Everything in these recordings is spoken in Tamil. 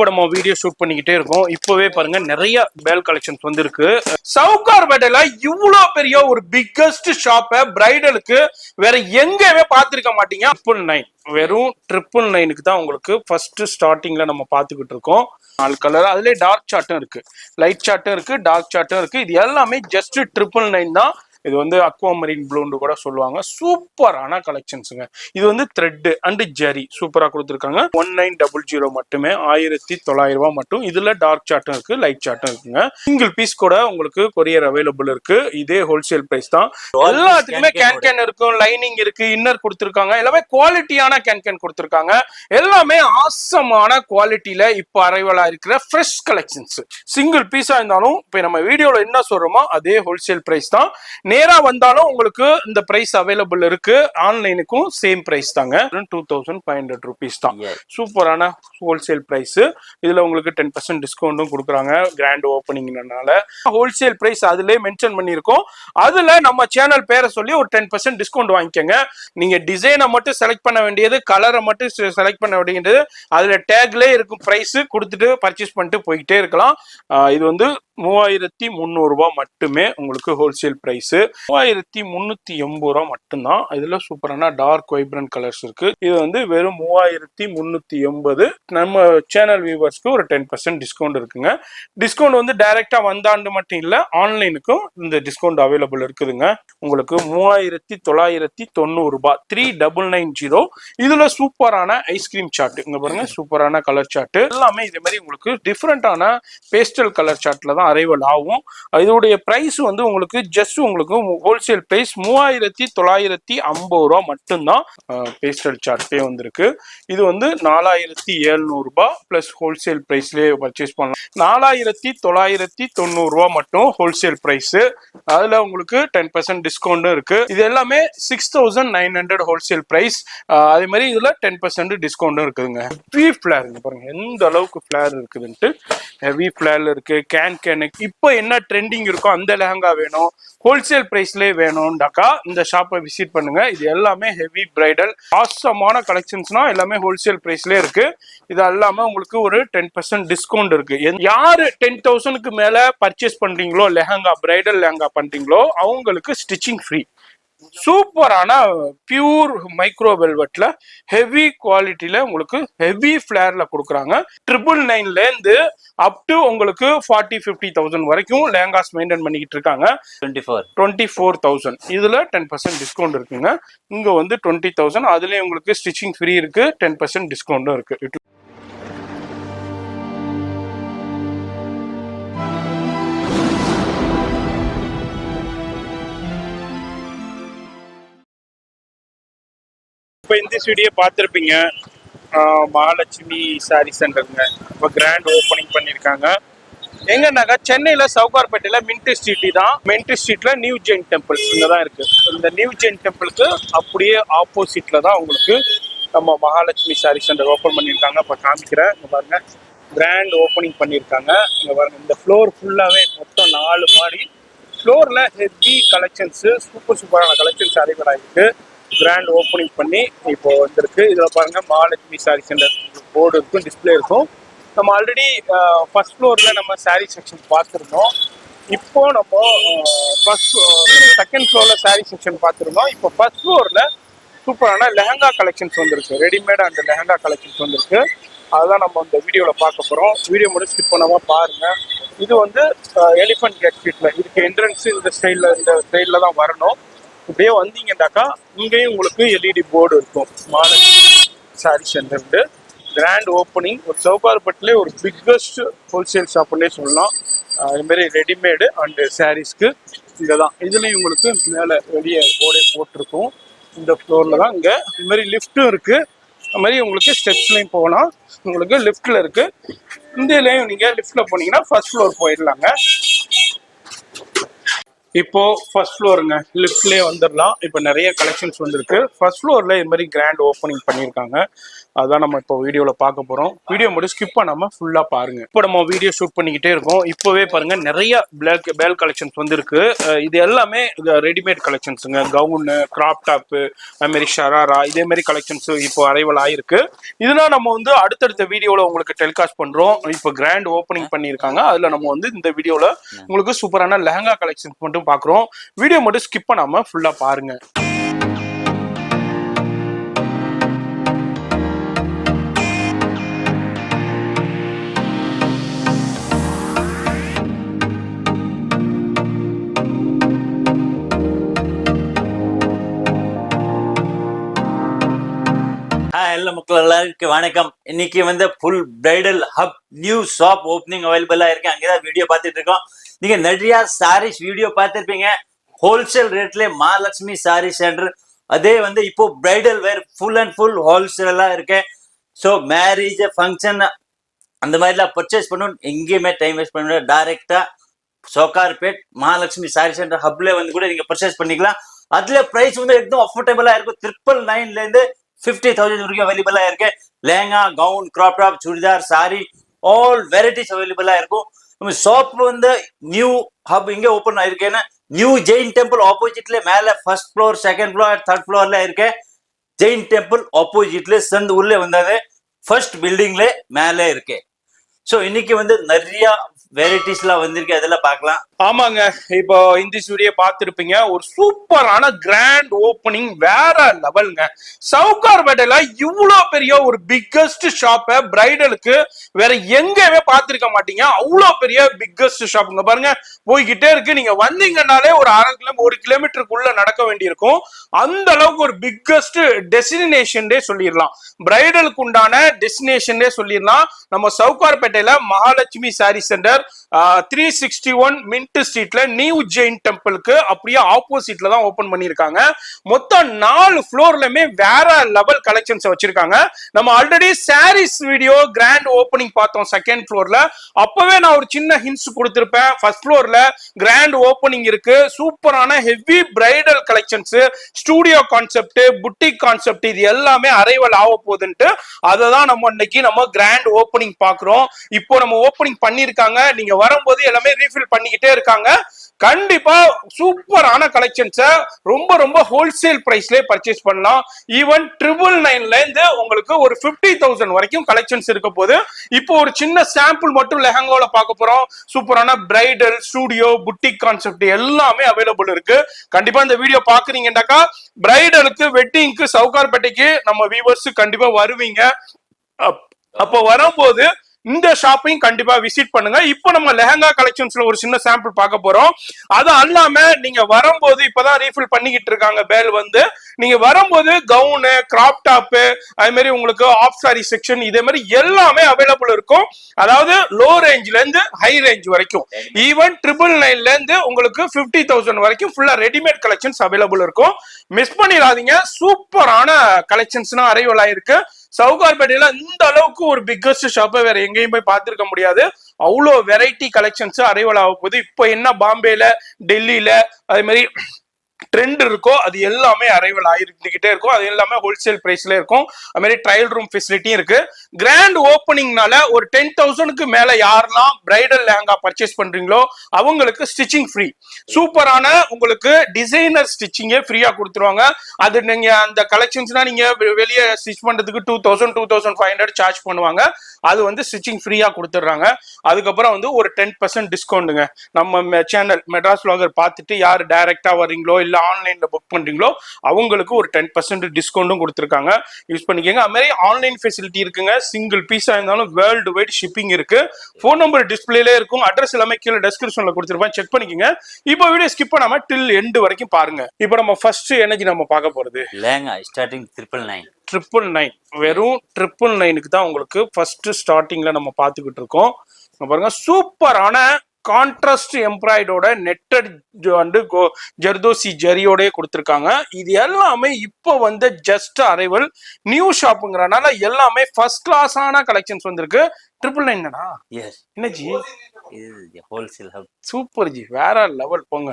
இப்போ நம்ம வீடியோ ஷூட் பண்ணிக்கிட்டே இருக்கோம். இப்பவே பாருங்க நிறைய பேல் கலெக்ஷன்ஸ் வந்துருக்கு. சவுகார்பேட்டையில இவ்வளோ பெரிய ஒரு பிக்கஸ்ட் ஷாப்பை பிரைடலுக்கு வேற எங்கேயுமே பார்த்துருக்க மாட்டீங்க. 999 வெறும் 999க்கு தான் உங்களுக்கு ஃபர்ஸ்ட் ஸ்டார்டிங்ல நம்ம பார்த்துக்கிட்டு இருக்கோம். 4 கலர், அதுலேயே டார்க் சார்ட்டும் இருக்கு, லைட் சார்ட்டும் இருக்கு, டார்க் சார்ட்டும் இருக்கு. இது எல்லாமே ஜஸ்ட் 999 தான். இது வந்து அக்வாமரீன் ப்ளூன்னு கூட சொல்லுவாங்க. சூப்பரான கலெக்ஷன்ஸுங்க. இது வந்து த்ரெட் அண்ட் ஜெரி சூப்பரா கொடுத்துருக்காங்க. 1900 மட்டுமே, 1900 ரூபாய் மட்டும். இதுல டார்க் சார்ட்டும் இருக்கு, லைட் சார்ட்டும் இருக்குங்க. சிங்கிள் பீஸ் கூட உங்களுக்கு கொரியர் அவைலபிள் இருக்கு. இதே ஹோல்சேல் பிரைஸ் தான். எல்லாத்துக்குமே கேன் இருக்கும், லைனிங் இருக்கு, இன்னர் கொடுத்துருக்காங்க. எல்லாமே குவாலிட்டியான கேன் கொடுத்துருக்காங்க. எல்லாமே ஆசமான குவாலிட்டியில இப்ப அரைவலா இருக்கிற ஃப்ரெஷ் கலெக்ஷன்ஸ். சிங்கிள் பீஸா இருந்தாலும் இப்ப நம்ம வீடியோல என்ன சொல்றோமோ அதே ஹோல்சேல் பிரைஸ் தான். நேரா வந்தாலும் உங்களுக்கு இந்த பிரைஸ் அவைலபிள் இருக்கு. ஆன்லைனுக்கும் சேம் பிரைஸ் தாங்க. 2500 rupees தான். சூப்பரான ஹோல்சேல் பிரைஸ். இதுல உங்களுக்கு 10% டிஸ்கவுண்டும் கொடுக்குறாங்க கிராண்ட் ஓப்பனிங்னால. ஹோல்சேல் பிரைஸ் அதுலயே மென்ஷன் பண்ணியிருக்கோம். அதுல நம்ம சேனல் பேரை சொல்லி ஒரு 10% டிஸ்கவுண்ட் வாங்கிக்கோங்க. நீங்க டிசைனை மட்டும் செலக்ட் பண்ண வேண்டியது, கலரை மட்டும் செலக்ட் பண்ண வேண்டியது. அதுல டேக்லேயே இருக்கும் பிரைஸ் கொடுத்துட்டு பர்ச்சேஸ் பண்ணிட்டு போய்கிட்டே இருக்கலாம். இது வந்து 3300 ரூபாய் மட்டுமே உங்களுக்கு ஹோல்சேல் பிரைஸ். 3380 ரூபாய் மட்டும்தான். இதுல சூப்பரான டார்க் வைப்ரண்ட் கலர்ஸ் இருக்கு. இது வந்து வெறும் 3380. நம்ம சேனல் வியூவர்ஸ்க்கு ஒரு 10% டிஸ்கவுண்ட் இருக்குங்க. டிஸ்கவுண்ட் வந்து டைரக்டா வந்தாண்டு மட்டும் இல்ல, ஆன்லைனுக்கும் இந்த டிஸ்கவுண்ட் அவைலபிள் இருக்குதுங்க. உங்களுக்கு 3990 ரூபாய், 3990. இதுல சூப்பரான ஐஸ்கிரீம் சார்ட் இங்க பாருங்க, சூப்பரான கலர் சார்ட். எல்லாமே இதே மாதிரி உங்களுக்கு டிஃப்ரெண்டான பேஸ்டல் கலர் சார்ட்ல தான் அரைவல் ஆகும். இதோடைய பிரைஸ் வந்து உங்களுக்கு ஜஸ்ட் உங்களுக்கு ஹோல்சேல் பிரைஸ் 3950 ரூபாய் மட்டும்தான். பேஸ்டல் சார்ட்டே வந்திருக்கு. இது வந்து 4700 ரூபாய் பிளஸ் ஹோல்சேல் பிரைஸ்லயே பர்ச்சேஸ் பண்ணலாம். 4990 ரூபாய் மட்டும் ஹோல்சேல் பிரைஸ். அதுல உங்களுக்கு 10% டிஸ்கவுண்டும் இருக்கு. இது எல்லாமே 6900 ஹோல்சேல் பிரைஸ். அதே மாதிரி இதுல 10% டிஸ்கவுண்டும் இருக்குதுங்க. ஹெவி ஃபிளேர் பாருங்க எந்த அளவுக்கு ஃபிளேர் இருக்குதுன்ட்டு. ஹெவி ஃபிளேர்ல இருக்கு. கேன் இப்போ என்ன ட்ரெண்டிங் இருக்கோ அந்த லெஹங்கா வேணும், ஹோல்சேல் பிரைஸ்லேயே வேணும்டாக்கா இந்த ஷாப்பை விசிட் பண்ணுங்க. இது எல்லாமே ஹெவி பிரைடல் ஆசமான கலெக்ஷன்ஸ்னா எல்லாமே ஹோல்சேல் பிரைஸ்லேயே இருக்கு. இது எல்லாமே உங்களுக்கு ஒரு 10% டிஸ்கவுண்ட் இருக்கு. யாரு 10,000க்கு மேல பர்ச்சேஸ் பண்றீங்களோ, லெஹங்கா பிரைடல் லெஹங்கா பண்றீங்களோ அவங்களுக்கு ஸ்டிச்சிங் ஃப்ரீ. சூப்பரான பியூர் மைக்ரோ வெல்வெட்ல ஹெவி குவாலிட்டியில உங்களுக்கு ஹெவி ஃபிளேர்ல கொடுக்குறாங்க. 999ல இருந்து அப் டு உங்களுக்கு 40-50,000 வரைக்கும் லேங்காஸ் மெயின்டைன் பண்ணிக்கிட்டு இருக்காங்க. 24,000 இதுல 10% டிஸ்கவுண்ட் இருக்குங்க. இங்க வந்து 20,000, அதுலயே உங்களுக்கு ஸ்டிச்சிங் ஃப்ரீ இருக்கு, 10% டிஸ்கவுண்டும் இருக்கு. இப்போ இந்த வீடியோ பார்த்துருப்பீங்க. மகாலட்சுமி சாரி சென்டருங்க இப்போ கிராண்ட் ஓப்பனிங் பண்ணியிருக்காங்க. எங்கன்னாக்கா சென்னையில சவுகார்பேட்டையில மின்ட் ஸ்ட்ரீட் தான். மின்ட் ஸ்ட்ரீட்ல நியூ ஜெயின் டெம்பிள் இங்க தான் இருக்கு. இந்த நியூ ஜெயின் டெம்பிளுக்கு அப்படியே ஆப்போசிட்ல தான் உங்களுக்கு நம்ம மகாலட்சுமி சாரி சென்டர் ஓப்பன் பண்ணியிருக்காங்க. இப்போ காமிக்கிறேன். இங்க பாருங்க, கிராண்ட் ஓப்பனிங் பண்ணியிருக்காங்க. இங்க பாருங்க, இந்த ஃப்ளோர் ஃபுல்லாவே மொத்தம் 4 மாடி. ஃப்ளோர்ல ஹெவி கலெக்ஷன்ஸ், சூப்பரான கலெக்ஷன்ஸ் அவைலபிள் ஆயிருக்கு. கிராண்ட் ஓப்பனிங் பண்ணி இப்போ வந்திருக்கு. இதில் பாருங்க மகாலட்சுமி சாரி சென்டர் போர்டு இருக்கும், டிஸ்பிளே இருக்கும். நம்ம ஆல்ரெடி ஃபர்ஸ்ட் ஃப்ளோரில் நம்ம சாரீ செக்ஷன் பார்த்துருந்தோம். இப்போ நம்ம செகண்ட் ஃப்ளோரில் சாரீ செக்ஷன் பார்த்துருந்தோம். இப்போ ஃபர்ஸ்ட் ஃப்ளோரில் சூப்பரான லெஹங்கா கலெக்ஷன்ஸ் வந்திருக்கு. ரெடிமேட் அந்த லெஹங்கா கலெக்ஷன்ஸ் வந்திருக்கு. அதுதான் நம்ம இந்த வீடியோவில் பார்க்க போகிறோம். வீடியோ மட்டும் ஸ்கிப் பண்ணாமல் பாருங்கள். இது வந்து எலிஃபண்ட் கேட் ஸ்ட்ரீட்டில் இதுக்கு என்ட்ரன்ஸ் இந்த ஸ்டைலில் தான் வரணும். இப்படியே வந்தீங்கன்னாக்கா இங்கேயும் உங்களுக்கு எல்இடி போர்டு இருக்கும். Mahalakshmi sari centre grand opening. ஒரு சவுகார்பேட்டையிலே ஒரு பிக்கஸ்ட் ஹோல்சேல் ஷாப்புன்னே சொல்லலாம். இதுமாரி ரெடிமேடு அண்டு சாரீஸ்க்கு இங்கே தான். இதுலேயும் உங்களுக்கு மேலே வெளியே போர்டே போட்டிருக்கும். இந்த ஃப்ளோரில் தான் இங்கே இதுமாரி லிஃப்ட்டும் இருக்குது. அது மாதிரி உங்களுக்கு ஸ்டெப்ஸ்லையும் போகலாம். உங்களுக்கு லிஃப்ட்டில் இருக்குது. இந்தியிலையும் நீங்கள் லிஃப்ட்டில் போனீங்கன்னா ஃபர்ஸ்ட் ஃப்ளோர் போயிடலாங்க. இப்போ ஃபர்ஸ்ட் ஃப்ளோருங்க, லிஃப்ட்லேயே வந்துடலாம். இப்போ நிறைய கலெக்ஷன்ஸ் வந்திருக்கு. ஃபர்ஸ்ட் ஃப்ளோரில் இது மாதிரி கிராண்ட் ஓப்பனிங் பண்ணியிருக்காங்க. அதான் நம்ம இப்போ வீடியோல பார்க்க போறோம். வீடியோ மட்டும் ஸ்கிப் பண்ணாம ஃபுல்லா பாருங்க. இப்போ நம்ம வீடியோ ஷூட் பண்ணிக்கிட்டே இருக்கோம். இப்போவே பாருங்க நிறைய பேல் கலெக்ஷன்ஸ் வந்துருக்கு. இது எல்லாமே ரெடிமேட் கலெக்ஷன்ஸுங்க. கவுனு, கிராப் டாப்பு, அது மாதிரி ஷராரா, இதே மாதிரி கலெக்ஷன்ஸ் இப்போ அரைவல் ஆயிருக்கு. இதெல்லாம் நம்ம வந்து அடுத்தடுத்த வீடியோல உங்களுக்கு டெலிகாஸ்ட் பண்றோம். இப்போ கிராண்ட் ஓப்பனிங் பண்ணியிருக்காங்க. அதுல நம்ம வந்து இந்த வீடியோல உங்களுக்கு சூப்பரான லெஹங்கா கலெக்ஷன்ஸ் மட்டும் பாக்குறோம். வீடியோ மட்டும் ஸ்கிப் பண்ணாம ஃபுல்லா பாருங்க. எல்லா மக்கள் எல்லாருக்கும் வணக்கம். இன்னைக்கு வந்து full bridal hub new shop opening அவைலபிளா இருக்கு. அங்கேதான் வீடியோ பார்த்துட்டு இருக்கோம். நீங்க நிறைய சாரீஸ் வீடியோ பார்த்துருப்பீங்க. ஹோல்சேல் ரேட்ல மகாலட்சுமி சாரி சென்டர். அதே வந்து இப்போ bridal wear full and full ஹோல்சேலா இருக்கு. ஸோ மேரேஜ் ஃபங்க்ஷன் அந்த மாதிரிலாம் பர்ச்சேஸ் பண்ணணும், எங்கேயுமே டைம் வேஸ்ட் பண்ண டைரக்டா சோக்கார்பேட் மகாலட்சுமி சாரி சென்டர் ஹப்ல வந்து கூட நீங்க பர்ச்சேஸ் பண்ணிக்கலாம். அதுல பிரைஸ் வந்து எக்தம் அஃபோர்டபுளா இருக்கும். 999 இருந்து 50,000 வரைக்கும் அவைலபிளா இருக்கு. Lehenga, gown, crop top, churidar, sorry, all varieties அவைலபிளா இருக்கும். நம்ம ஷாப் வந்து நியூ ஹப் இங்க ஓபன் ஆயிருக்கேன்னா நியூ ஜெயின் டெம்பிள் ஆப்போசிட்ல மேல first floor, second floor, third ஃப்ளோர்ல இருக்கு. ஜெயின் டெம்பிள் ஆப்போசிட்ல சந்து உள்ள வந்தது ஃபர்ஸ்ட் பில்டிங்ல மேலே இருக்கு. ஸோ இன்னைக்கு வந்து நிறைய வெரைட்டிஸ்லாம் வந்திருக்கு, அதெல்லாம் பார்க்கலாம். ஆமாங்க, இப்போ இந்த வீடியோ பார்த்துருப்பீங்க. ஒரு சூப்பரான கிராண்ட் ஓப்பனிங் வேற லெவல்ங்க. சவுகார்பேட்டையில இவ்வளோ பெரிய ஒரு பிக்கஸ்ட் ஷாப்பை பிரைடலுக்கு வேற எங்கேயுமே பார்த்துருக்க மாட்டீங்க. அவ்வளோ பெரிய பிக்கஸ்ட் ஷாப்புங்க. பாருங்க, போய்கிட்டே இருக்கு. நீங்க வந்தீங்கன்னாலே ஒரு 1 கிலோமீட்டருக்குள்ள நடக்க வேண்டியிருக்கும். அந்த அளவுக்கு ஒரு பிக்கஸ்ட் டெஸ்டினேஷன் சொல்லிடலாம். பிரைடலுக்கு உண்டான டெஸ்டினேஷன் சொல்லிடலாம். நம்ம சவுகார்பேட்டையில மகாலட்சுமி சாரி சென்டர் 361 மின்ட் ஸ்ட்ரீட்ல நியூ ஜெயின் டெம்பிளுக்கு அப்படியே ஆப்போசிட்ல தான் ஓபன் பண்ணிருக்காங்க. மொத்தம் 4 ஃப்ளோர்லயுமே வேற லெவல் கலெக்ஷன்ஸ் வச்சிருக்காங்க. நம்ம already saris video grand opening பார்த்தோம் செகண்ட் ஃப்ளோர்ல. அப்பவே நான் ஒரு சின்ன ஹிண்ட்ஸ் கொடுத்திருப்பேன். ஃபர்ஸ்ட் ஃப்ளோர்ல கிராண்ட் ஓப்பனிங் இருக்கு. சூப்பரான heavy bridal collections, studio concept, boutique concept, இது எல்லாமே அரைவல் ஆக போகுதுன்ட்டு அதை தான் நம்ம இன்னைக்கு நம்ம கிராண்ட் ஓப்பனிங் பாக்குறோம். இப்போ நம்ம ஓப்பனிங் பண்ணிருக்காங்க. நீங்க வரும்போது எல்லாமே ரீஃபில் பண்ணிக்கிட்டே இருக்காங்க. கண்டிப்பா சூப்பரான கலெக்ஷன்ஸ் ரொம்ப ரொம்ப ஹோல்சேல் பிரைஸ்லயே பர்ச்சேஸ் பண்ணலாம். ஈவன் 999ல இருந்து உங்களுக்கு ஒரு 50,000 வரைக்கும் கலெக்ஷன்ஸ் இருக்க போது. இப்போ ஒரு சின்ன சாம்பிள் மட்டும் லெஹங்கால பார்க்க போறோம். சூப்பரான பிரைடல், ஸ்டூடியோ, புட்டிக் கான்செப்ட் எல்லாமே அவைலபிள் இருக்கு. கண்டிப்பா இந்த வீடியோ பாக்குறீங்கன்னாக்கா பிரைடலுக்கு, வெட்டிங்க்கு, சவுகார்பேட்டைக்கு நம்ம வியூவர்ஸ் கண்டிப்பா வருவீங்க. அப்போ வரும்போது இந்த ஷாப்பையும் கண்டிப்பா விசிட் பண்ணுங்க. இப்போ நம்ம லெஹங்கா கலெக்ஷன்ஸ்ல ஒரு சின்ன சாம்பிள் பார்க்க போறோம். அது அல்லாம நீங்க வரும்போது இப்பதான் ரீஃபில் பண்ணிக்கிட்டு இருக்காங்க பேல் வந்து. நீங்க வரும்போது கவுனு, கிராப் டாப்பு, அது மாதிரி உங்களுக்கு ஆஃப் சாரி செக்ஷன், இதே மாதிரி எல்லாமே அவைலபிள் இருக்கும். அதாவது லோ ரேஞ்ச்ல இருந்து ஹை ரேஞ்ச் வரைக்கும், ஈவன் 999ல இருந்து உங்களுக்கு 50,000 வரைக்கும் ஃபுல்லா ரெடிமேட் கலெக்ஷன்ஸ் அவைலபிள் இருக்கும். மிஸ் பண்ணிடாதீங்க. சூப்பரான கலெக்ஷன்ஸ்னா அரைவல் ஆயிருக்கு. சவுகார்பேட்டையில இந்த அளவுக்கு ஒரு பிக்கஸ்ட் ஷாப்பை வேற எங்கேயும் போய் பார்த்திருக்க முடியாது. அவ்வளோ வெரைட்டி கலெக்ஷன்ஸ் அரைவல் ஆக போகுது. இப்போ என்ன பாம்பேல, டெல்லியில அதே மாதிரி ட்ரெண்ட் இருக்கோ அது எல்லாமே அரைவல் ஆயிருந்துகிட்டே இருக்கும். அது எல்லாமே ஹோல்சேல் பிரைஸ்ல இருக்கும். அது மாதிரி ட்ரையல் ரூம் ஃபெசிலிட்டியும் இருக்கு. கிராண்ட் ஓப்பனிங்னால ஒரு 10,000க்கு மேல யாரெல்லாம் பிரைடல் லெஹங்கா பர்ச்சேஸ் பண்றீங்களோ அவங்களுக்கு ஸ்டிச்சிங் ஃப்ரீ. சூப்பரான உங்களுக்கு டிசைனர் ஸ்டிச்சிங்கே ஃப்ரீயா கொடுத்துருவாங்க. அது நீங்க அந்த கலெக்ஷன்ஸ்னா நீங்க வெளியே ஸ்டிச் பண்றதுக்கு 2,000 2,500 சார்ஜ் பண்ணுவாங்க. அது வந்து ஸ்டிச்சிங் ஃப்ரீயா கொடுத்துட்றாங்க. அதுக்கப்புறம் வந்து ஒரு 10% டிஸ்கவுண்ட்டுங்க. நம்ம சேனல் மெட்ராஸ் vlogger பார்த்துட்டு யார் டைரக்டா வர்றீங்களோ இல்ல ஆன்லைன்ல புக் பண்றீங்களோ அவங்களுக்கு ஒரு 10% டிஸ்கவுண்டும் கொடுத்துருக்காங்க. யூஸ் பண்ணிக்கோங்க. அது மாதிரி ஆன்லைன் ஃபெசிலிட்டி இருக்குங்க. சிங்கிள் பீஸா இருந்தாலும் வேர்ல்டு வைட் ஷிப்பிங் இருக்கு. ஃபோன் நம்பர் டிஸ்பிளேல இருக்கும். அட்ரஸ் எல்லாமே கீழே டெஸ்கிரிப்ஷன்ல கொடுத்துருப்பேன், செக் பண்ணிக்கோங்க. இப்போ வீடியோ ஸ்கிப் பண்ணாம டில் எண்ட் வரைக்கும் பாருங்க. இப்போ நம்ம ஃபர்ஸ்ட் எனர்ஜி நம்ம பார்க்க போறது லெஹங்கா ஸ்டார்டிங் 999 வெறும் 999க்கு தான் உங்களுக்கு ஃபர்ஸ்ட் ஸ்டார்டிங்ல நம்ம பார்த்துக்கிட்டு இருக்கோம். பாருங்க, சூப்பரான கான்ட்ராஸ்ட் எம்ப்ராய்டோட நெட்டட் ஜர்தோசி ஜரியோட கொடுத்துருக்காங்க. இது எல்லாமே இப்போ வந்து ஜஸ்ட் அரைவல் நியூ ஷாப்புங்கிறனால எல்லாமே ஃபர்ஸ்ட் கிளாஸான கலெக்ஷன்ஸ் வந்திருக்கு. 999 தானா? எஸ், என்ன ஜி, இது ஹோல்சேல் ஹப். சூப்பர் ஜி, வேற லெவல் போங்க.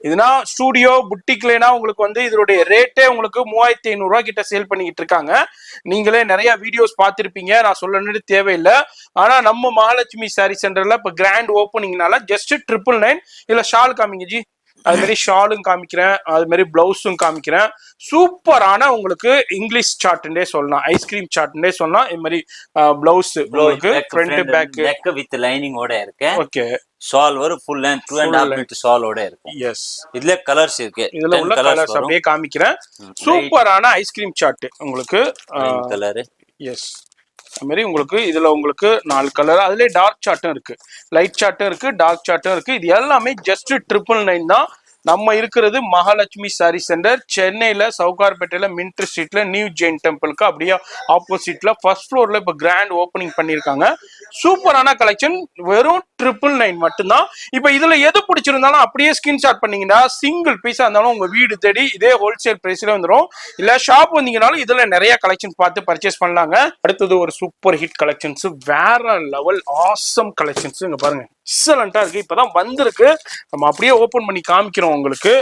இதுனா ஸ்டூடியோ புட்டிக்லனா உங்களுக்கு வந்து இதனுடைய ரேட்டே உங்களுக்கு 3500 ரூபாய் கிட்ட சேல் பண்ணிக்கிட்டு இருக்காங்க. நீங்களே நிறைய வீடியோஸ் பார்த்திருப்பீங்க, நான் சொல்லணும்னு தேவையில்லை. ஆனா நம்ம மகாலட்சுமி சாரி சென்டர்ல இப்ப கிராண்ட் ஓப்பனிங்னால ஜஸ்ட் 999. இதுல ஷால் காமிங்க ஜி. அது மாதிரி ஷாலும் காமிக்கிறேன், அது மாதிரி பிளவுஸும் காமிக்கிறேன். சூப்பரான உங்களுக்கு இங்கிலீஷ் சார்ட்னே சொல்லலாம், ஐஸ்கிரீம் சார்ட்னே சொல்லலாம். இது மாதிரி பிளவுஸ் உங்களுக்கு front back neck with lining ஓட இருக்கு. ஓகே, ஷால் வரும் ஃபுல் லென்த் 2.5 மீட்டர் ஷால் ஓட இருக்கு. எஸ், இதுல கலர்ஸ் இருக்கு. இதுல உள்ள கலர்ஸ் அப்படியே காமிக்கிறேன். சூப்பரான ஐஸ்கிரீம் சார்ட் உங்களுக்கு. கலர் எஸ், அது மாதிரி உங்களுக்கு இதுல உங்களுக்கு 4 கலர், அதுல டார்க் சார்ட்டும் இருக்கு, லைட் சார்ட்டும் இருக்கு, டார்க் சார்ட்டும் இருக்கு. இது எல்லாமே ஜஸ்ட் 999 தான். நம்ம இருக்கிறது மகாலட்சுமி சாரி சென்டர், சென்னையில சவுகார்பேட்டையில மின்ட் ஸ்ட்ரீட்ல நியூ ஜெயின் டெம்பிளுக்கு அப்படியே ஆப்போசிட்ல ஃபர்ஸ்ட் ஃப்ளோர்ல இப்ப கிராண்ட் ஓப்பனிங் பண்ணிருக்காங்க. சூப்பரான கலெக்ஷன், வெறும் 999 மட்டும்தான். இப்ப இதுல எது பிடிச்சிருந்தாலும் அப்படியே ஸ்கிரீன்ஷாட் பண்ணீங்கன்னா சிங்கிள் பீஸா இருந்தாலும் உங்க வீடு தேடி இதே ஹோல்சேல் பிரைஸ்ல வந்துடும். இல்ல ஷாப் வந்தீங்கனாலும் இதுல நிறைய கலெக்ஷன் பார்த்து பர்ச்சேஸ் பண்ணலாங்க. அடுத்தது ஒரு சூப்பர் ஹிட் கலெக்ஷன்ஸ், வேற லெவல் ஆசம் கலெக்ஷன்ஸ். இங்க பாருங்க, எக்ஸலண்டா இருக்கு, இப்பதான் வந்திருக்கு. நம்ம அப்படியே ஓபன் பண்ணி காமிக்கிறோம் உங்களுக்கு.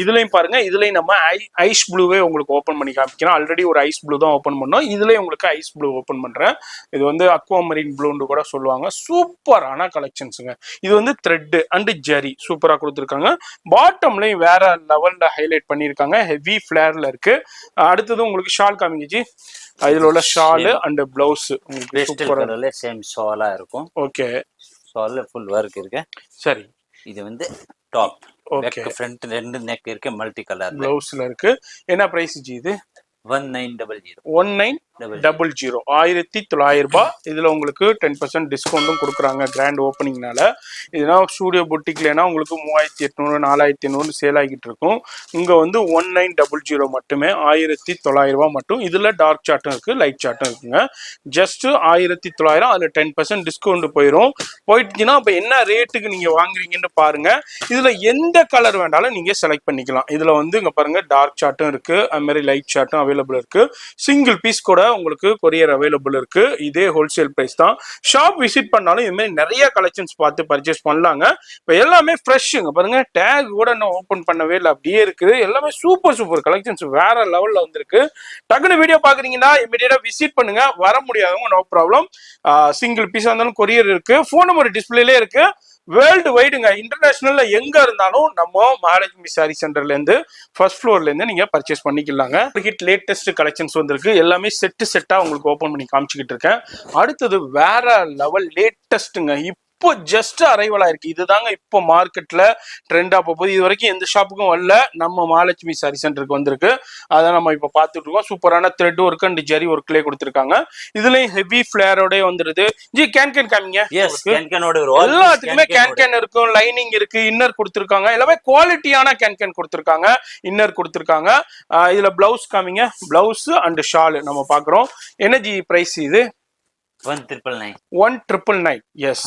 இதுலயும் பாருங்க, இதுலயும் நம்ம ஐஸ் ப்ளூவே உங்களுக்கு ஓபன் பண்ணி காமிக்கிறோம். ஆல்ரெடி ஒரு ஐஸ் ப்ளூ தான் ஓபன் பண்ணோம், இதுலயும் உங்களுக்கு ஐஸ் ப்ளூ ஓபன் பண்றேன். இது வந்து அக்வாமரின் ப்ளூன்னு கூட சொல்லுவாங்க. சூப்பரான கலெக்ஷன்ஸுங்க. இது வந்து த்ரெட் அண்ட் ஜெரி சூப்பரா கொடுத்துருக்காங்க. பாட்டம்லயும் வேற லெவல்ல ஹைலைட் பண்ணிருக்காங்க, ஹெவி ஃபிளேர்ல இருக்கு. அடுத்தது உங்களுக்கு ஷால் காமிங்கச்சி. இதுல உள்ள ஷால் அண்ட் பிளவுஸ் உங்களுக்கு சேம் ஷாலா இருக்கும். ஓகே, ஷால்ல ஃபுல் வர்க் இருக்கு. சரி, இது வந்து டாப், ஓகே, ஃப்ரண்ட் ரெண்டு நெக் இருக்கு, மல்டி கலர் பிளவுஸ்ல இருக்கு. என்ன பிரைஸ் ஜி இது? 1900. 1900, 1900 ரூபாய். இதுல உங்களுக்கு 10% டிஸ்கவுண்டும் கொடுக்குறாங்க கிராண்ட் ஓப்பனிங்னால. இதுனா ஸ்டூடியோ புட்டிக்லனா உங்களுக்கு 3800 4800 சேல் ஆகிட்டு இருக்கும். இங்க வந்து 1900 மட்டுமே, 1900 ரூபாய் மட்டும். இதுல டார்க் சார்ட்டும் இருக்கு, லைட் சார்ட்டும் இருக்குங்க. ஜஸ்ட் 1900, அதுல 10% டிஸ்கவுண்ட் போயிட்டுச்சுன்னா அப்ப என்ன ரேட்டுக்கு நீங்க வாங்குறீங்கன்னு பாருங்க. இதுல எந்த கலர் வேண்டாலும் நீங்க செலக்ட் பண்ணிக்கலாம். இதுல வந்து இங்க பாருங்க, டார்க் சார்ட்டும் இருக்கு, அது மாதிரி லைட் சார்ட்டும் அவைலபிள் இருக்கு. சிங்கிள் பீஸ் கூட உங்களுக்கு கொரியர் அவைலபிள் இருக்கு. இதே ஹோல்சேல் பிரைஸ் தான். ஷாப் விசிட் பண்ணாலும் இது மாதிரி நிறைய கலெக்ஷன்ஸ் பார்த்து பர்ச்சேஸ் பண்ணலாங்க. இப்போ எல்லாமே ஃப்ரெஷ்ஷுங்க பாருங்க, டேக் கூட இன்னும் ஓப்பன் பண்ணவே இல்லை, அப்படியே இருக்குது. எல்லாமே சூப்பர் கலெக்ஷன்ஸ் வேற லெவல்ல வந்திருக்கு. டக்குனு வீடியோ பாக்குறீங்கன்னா இமீடியட்டா விசிட் பண்ணுங்க. வர முடியாதவங்க நோ ப்ராப்ளம், சிங்கிள் பீஸா இருந்தாலும் கொரியர் இருக்கு. ஃபோன் நம்பர் டிஸ்பிளேலே இருக்கு. வேர்ல்டு வைடுங்க, இன்டர்நேஷனல்ல எங்க இருந்தாலும் நம்ம மகாலட்சுமி சாரி சென்டர்ல இருந்து ஃபர்ஸ்ட் ஃப்ளோர்ல இருந்து நீங்க பர்ச்சேஸ் பண்ணிக்கலாங்க. ஹிட் லேட்டஸ்ட் கலெக்ஷன்ஸ் வந்திருக்கு, எல்லாமே செட்டா உங்களுக்கு ஓபன் பண்ணி காமிச்சுக்கிட்டு இருக்கேன். அடுத்தது வேற லெவல் லேட்டஸ்ட்டுங்க, இப்போ ஜஸ்ட் அரைவல் ஆயிருக்கு. இதுதாங்க இப்போ மார்க்கெட்ல ட்ரெண்டா போகுது. இது வரைக்கும் எந்த ஷாப்புக்கும் வரல, நம்ம மகாலட்சுமி சாரி சென்டருக்கு வந்திருக்கு. அதை நம்ம இப்போ பார்த்துட்டு இருக்கோம். சூப்பரான த்ரெட் ஒர்க் அண்ட் ஜெரி ஒர்க்லேயே கொடுத்துருக்காங்க. இதுலயும் ஹெவி ஃபிளேரோட வந்துருது. ஜி கேன் காமிங்க. எல்லாத்துக்குமே கேன் இருக்கும், லைனிங் இருக்கு, இன்னர் கொடுத்துருக்காங்க. எல்லாமே குவாலிட்டியான கேன் கொடுத்துருக்காங்க, இன்னர் கொடுத்துருக்காங்க. இதுல பிளவுஸ் காமிங்க, பிளவுஸ் அண்ட் ஷால் நம்ம பாக்குறோம். என்ன ஜி பிரைஸ் இது? 1999. எஸ்,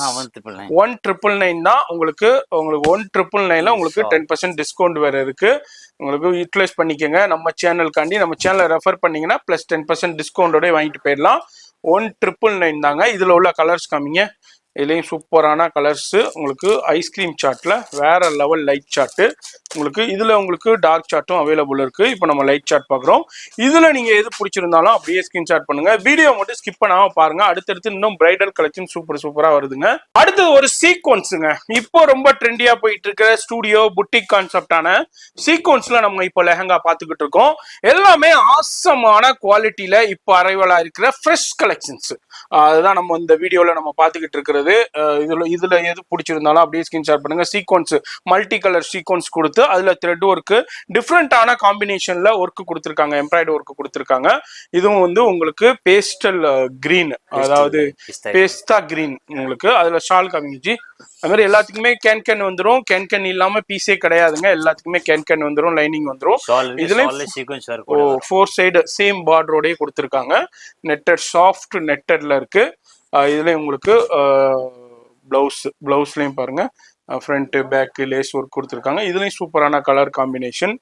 1999 தான். உங்களுக்கு 1999ல உங்களுக்கு 10% டிஸ்கவுண்ட் வேற இருக்கு. உங்களுக்கு யூட்டிலைஸ் பண்ணிக்கோங்க. நம்ம சேனலுக்காண்டி, நம்ம சேனலை ரெஃபர் பண்ணீங்கன்னா பிளஸ் 10% டிஸ்கவுண்டோட வாங்கிட்டு போயிடலாம். 1999 தாங்க. இதுல உள்ள கலர்ஸ் காமிங்க. இதுலயும் சூப்பரான கலர்ஸ் உங்களுக்கு. ஐஸ்கிரீம் சார்ட்ல வேற லெவல் லைட் சார்ட் உங்களுக்கு. இதுல உங்களுக்கு டார்க் சார்ட்டும் அவைலபிள் இருக்கு. இப்போ நம்ம லைட் சார்ட் பாக்குறோம். இதுல நீங்க எது பிடிச்சிருந்தாலும் அப்படியே ஸ்கிரீன்ஷாட் பண்ணுங்க. வீடியோ மட்டும் ஸ்கிப் பண்ணாம பாருங்க. அடுத்தடுத்து இன்னும் பிரைடல் கலெக்ஷன் சூப்பரா வருதுங்க. அடுத்தது ஒரு சீக்வன்ஸுங்க, இப்போ ரொம்ப ட்ரெண்டியா போயிட்டு இருக்கிற ஸ்டூடியோ புட்டிக் கான்செப்டான சீக்வன்ஸ்ல நம்ம இப்போ லெஹங்கா பாத்துக்கிட்டு இருக்கோம். எல்லாமே ஆசமான குவாலிட்டியில இப்போ அரைவலா இருக்கிற ஃப்ரெஷ் கலெக்ஷன்ஸ். அதுதான் நம்ம இந்த வீடியோல நம்ம பாத்துக்கிட்டு இருக்கிறது. இதுல எது பிடிச்சிருந்தாலும் அப்படியே ஸ்கிரீன்ஷாட் பண்ணுங்க. சீக்வன்ஸ் மல்டி கலர் சீக்வன்ஸ் கொடுத்து அதுல த்ரெட் ஒர்க் டிஃப்ரெண்டான காம்பினேஷன்ல ஒர்க் கொடுத்துருக்காங்க, எம்ப்ராய்டரி ஒர்க் கொடுத்துருக்காங்க. இதுவும் வந்து உங்களுக்கு பேஸ்டல் கிரீன், அதாவது பேஸ்தா கிரீன் உங்களுக்கு. அதுல ஷால் காமிச்சு அது மாதிரி எல்லாத்துக்குமே கேன் வந்துடும். கேன் இல்லாம பீஸே கிடையாதுங்க, எல்லாத்துக்குமே கேன் வந்துடும், லைனிங் வந்துடும். இதுல 4 சைடு சேம் பார்டரோடய கொடுத்துருக்காங்க. நெட்டட், சாஃப்ட் நெட்டட்ல இருக்கு. இதுல உங்களுக்கு பிளவுஸ்லயும் பாருங்க, ஃப்ரண்ட் பேக் லேஸ் ஒர்க் கொடுத்துருக்காங்க. இதுலேயும் சூப்பரான கலர் காம்பினேஷன்.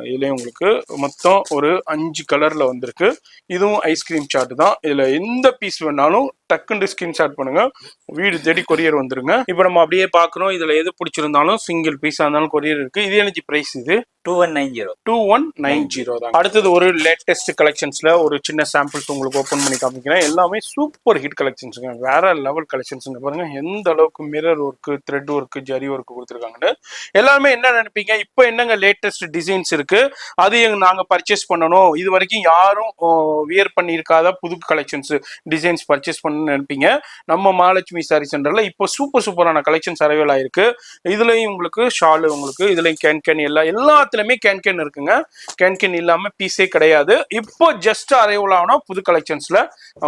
இதுலேயும் உங்களுக்கு மொத்தம் ஒரு 5 கலரில் வந்திருக்கு. இதுவும் ஐஸ்கிரீம் சார்ட் தான். இதில் எந்த பீஸ் வேணாலும் டக்குன்னு ஸ்கிரீன்ஷாட் பண்ணுங்க, வீடு தேடி கொரியர் வந்துருங்க. இப்போ நம்ம அப்படியே பார்க்குறோம். இதில் எது பிடிச்சிருந்தாலும் சிங்கிள் பீஸாக இருந்தாலும் கொரியர் இருக்குது. இது எனக்கு ப்ரைஸ் இது 2190 தான். அடுத்தது ஒரு லேட்டஸ்ட் கலெக்ஷன்ஸ்ல ஒரு சின்ன சாம்பிள்ஸ் உங்களுக்கு ஓப்பன் பண்ணி காமிக்கிறேன். எல்லாமே சூப்பர் ஹிட் கலெக்ஷன்ஸுங்க, வேற லெவல் கலெக்ஷன்ஸுங்க. பாருங்க எந்த அளவுக்கு mirror work, thread work, zari work கொடுத்துருக்காங்கன்னு. எல்லாருமே என்ன நினைப்பீங்க, இப்போ என்னங்க லேட்டஸ்ட் டிசைன்ஸ் இருக்கு, அது நாங்க பர்ச்சேஸ் பண்ணணும், இது வரைக்கும் யாரும் வியர் பண்ணியிருக்காத புது கலெக்ஷன்ஸ் டிசைன்ஸ் பர்ச்சேஸ் பண்ணணும்னு நினைப்பீங்க. நம்ம மகாலட்சுமி சாரி சென்டர்ல இப்போ சூப்பரான கலெக்ஷன்ஸ் அரைவல் ஆயிருக்கு. இதுலயும் உங்களுக்கு ஷாலு, உங்களுக்கு இதுலயும் கேன் எல்லாத்துலயுமே கேன் இருக்குங்க. கேன் இல்லாம பீஸே கிடையாது. இப்போ ஜஸ்ட் அரைவல் ஆனா புது கலெக்ஷன்ஸ்ல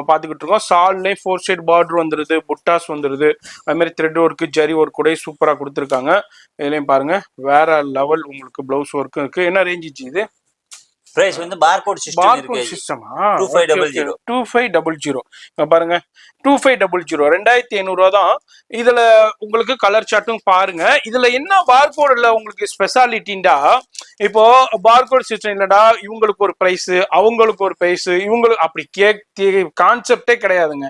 பாத்துக்கிட்டு இருக்கோம். ஷால்லே 4 சைட் பார்டர் வந்துருது, புட்டாஸ் வந்துருது, அது மாதிரி த்ரெட் ஒர்க்கு, ஜரி ஒர்க் கூட சூப்பரா கொடுத்துருக்காங்க. இதுலயும் பாருங்க வேற லெவல் உங்களுக்கு பிளவுஸ் ஒர்க்கும் இருக்கு. என்ன ரேஞ்ச் இது? பிரைஸ் வந்து பார்கோட் சிஸ்டமா 2500 2500. பாருங்க 2500 2500 தான். இதுல உங்களுக்கு கலர் சார்ட்டும் பாருங்க. இதுல என்ன பார்கோட்ல உங்களுக்கு ஸ்பெஷாலிட்டிண்டா, இப்போ பார்கோட் சிஸ்டம் இல்லடா இவங்களுக்கு ஒரு பிரைஸ், அவங்களுக்கு ஒரு பிரைஸ், இவங்களுக்கு அப்படி கான்செப்டே கிடையாதுங்க.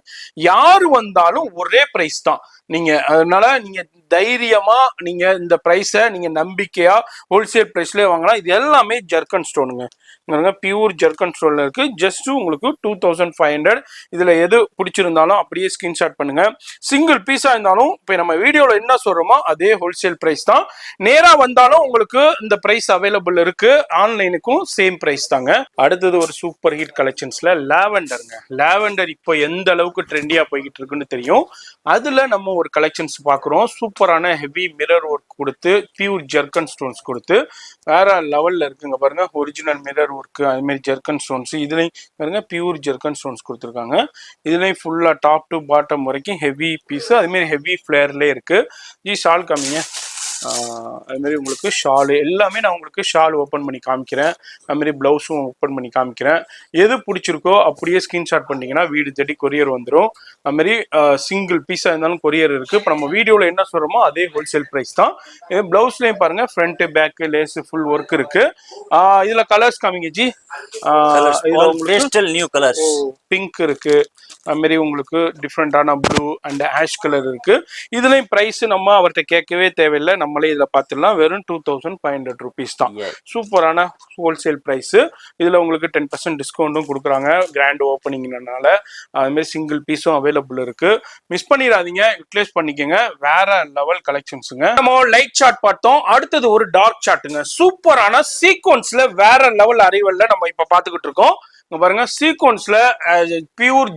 யாரு வந்தாலும் ஒரே பிரைஸ் தான். நீங்க அதனால நீங்க தைரியமா நீங்க இந்த பிரைஸை நீங்க நம்பிக்கையா ஹோல்சேல் பிரைஸ்லயே வாங்கலாம். இது எல்லாமே ஜர்க்கன் ஸ்டோனுங்க, பியூர் ஜர்க்கன் ஸ்டோன்ல இருக்கு. ஜஸ்ட் உங்களுக்கு 2500. இதுல எது பிடிச்சிருந்தாலும் அப்படியே ஸ்கிரீன்ஷாட் பண்ணுங்க. சிங்கிள் பீஸா இருந்தாலும் இப்போ நம்ம வீடியோல என்ன சொல்றோமோ அதே ஹோல்சேல் பிரைஸ் தான். நேரா வந்தாலும் உங்களுக்கு இந்த பிரைஸ் அவைலபிள் இருக்கு. ஆன்லைனுக்கும் சேம் பிரைஸ் தாங்க. அடுத்தது ஒரு சூப்பர் ஹிட் கலெக்ஷன்ஸ்ல லாவெண்டருங்க. லாவெண்டர் இப்போ எந்த அளவுக்கு ட்ரெண்டியா போய்கிட்டு இருக்குன்னு தெரியும். அதுல நம்ம ஒரு கலெக்ஷன்ஸ் பாக்குறோம். சூப்பரான ஹெவி மிரர் ஒர்க் கொடுத்து, பியூர் ஜர்க்கன் ஸ்டோன்ஸ் கொடுத்து வேற லெவல்ல இருக்குங்க. பாருங்க ஒரிஜினல் மிரர் ஒர்க், அது மாதிரி ஜர்க்கன் ஸ்டோன்ஸ். இதுலயும் பாருங்க பியூர் ஜர்க்கன் ஸ்டோன்ஸ் கொடுத்துருக்காங்க. இதுலயும் ஃபுல்லா டாப் டு பாட்டம் வரைக்கும் ஹெவி பீஸ், அது மாதிரி ஹெவி ஃபிளேர்ல இருக்கு. ஷால் காமிங்க. அது மாதிரி உங்களுக்கு ஷால் எல்லாமே நான் உங்களுக்கு ஷால் ஓப்பன் பண்ணி காமிக்கிறேன். அது மாதிரி பிளவுஸும் ஓப்பன் பண்ணி காமிக்கிறேன். எது பிடிச்சிருக்கோ அப்படியே ஸ்கிரீன்ஷாட் பண்ணிட்டீங்கன்னா வீடு தேடி கொரியர் வந்துடும். அது மாதிரி சிங்கிள் பீஸாக இருந்தாலும் கொரியர் இருக்கு. இப்போ நம்ம வீடியோவில் என்ன சொல்கிறோமோ அதே ஹோல்சேல் ப்ரைஸ் தான். பிளவுஸ்லையும் பாருங்க front back lace full work இருக்கு. இதுல கலர்ஸ் காமிங்க ஜி. நியூ கலர்ஸ் பிங்க் இருக்கு, அது மாதிரி உங்களுக்கு டிஃப்ரெண்டான ப்ளூ அண்ட் ஆஷ் கலர் இருக்கு. இதுலயும் பிரைஸ் நம்ம அவர்கிட்ட கேட்கவே தேவையில்லை, நம்மளே இதில் பார்த்துடலாம். வெறும் 2500 ருபீஸ் தான். சூப்பரான ஹோல்சேல் பிரைஸ். இதுல உங்களுக்கு 10% டிஸ்கவுண்ட்டும் கொடுக்குறாங்க கிராண்ட் ஓப்பனிங்னால. அது மாதிரி சிங்கிள் பீஸும் அவைலபிள் இருக்கு. மிஸ் பண்ணிடாதீங்க, யூட்டிலைஸ் பண்ணிக்கோங்க. வேற லெவல் கலெக்ஷன்ஸுங்க. நம்ம லைட் சார்ட் பார்த்தோம். அடுத்தது ஒரு டார்க் சார்ட்டுங்க. சூப்பரான சீக்வன்ஸ்ல வேற லெவல் அரைவல்ல நம்ம இப்ப பாத்துக்கிட்டு இருக்கோம். பாருங்க சீக்வன்ஸ்ல பியூர்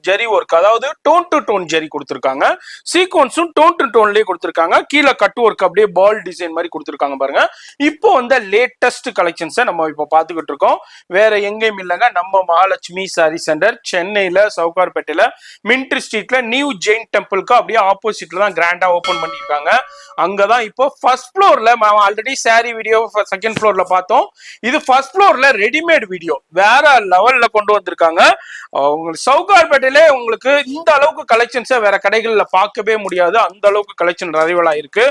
ஜரி ஒர்க், அதாவது டோன் டு டோன் ஜரி கொடுத்துருக்காங்க. சீக்வன்ஸும் டோன் டு டோன்லயே கொடுத்துருக்காங்க. கீழே கட் ஒர்க் அப்படியே பால் டிசைன் மாதிரி கொடுத்துருக்காங்க. பாருங்க இப்போ வந்து லேட்டஸ்ட் கலெக்ஷன்ஸை நம்ம இப்போ பார்த்துக்கிட்டு இருக்கோம். வேற எங்கேயும் இல்லைங்க, நம்ம மகாலட்சுமி சாரி சென்டர் சென்னையில சவுகார்பேட்டையில மின்ட்ரி ஸ்ட்ரீட்ல நியூ ஜெயின் டெம்பிளுக்கு அப்படியே ஆப்போசிட்ல தான் கிராண்டா ஓபன் பண்ணியிருக்காங்க. அங்கதான் இப்போ ஃபர்ஸ்ட் ஃப்ளோர்ல ஆல்ரெடி சாரி வீடியோ செகண்ட் ஃப்ளோர்ல பார்த்தோம். இது ஃபர்ஸ்ட் ஃப்ளோர்ல ரெடிமேட் வீடியோ வேற லெவல்ல கொண்டு வந்திருக்காங்க. உங்களுக்கு சவுகார்பேட்டையில உங்களுக்கு இந்த அளவுக்கு கலெக்ஷன்ஸை வேற கடைகள்ல பார்க்கவே முடியாது. அந்த அளவுக்கு கலெக்ஷன் அரைவலா இருக்கு.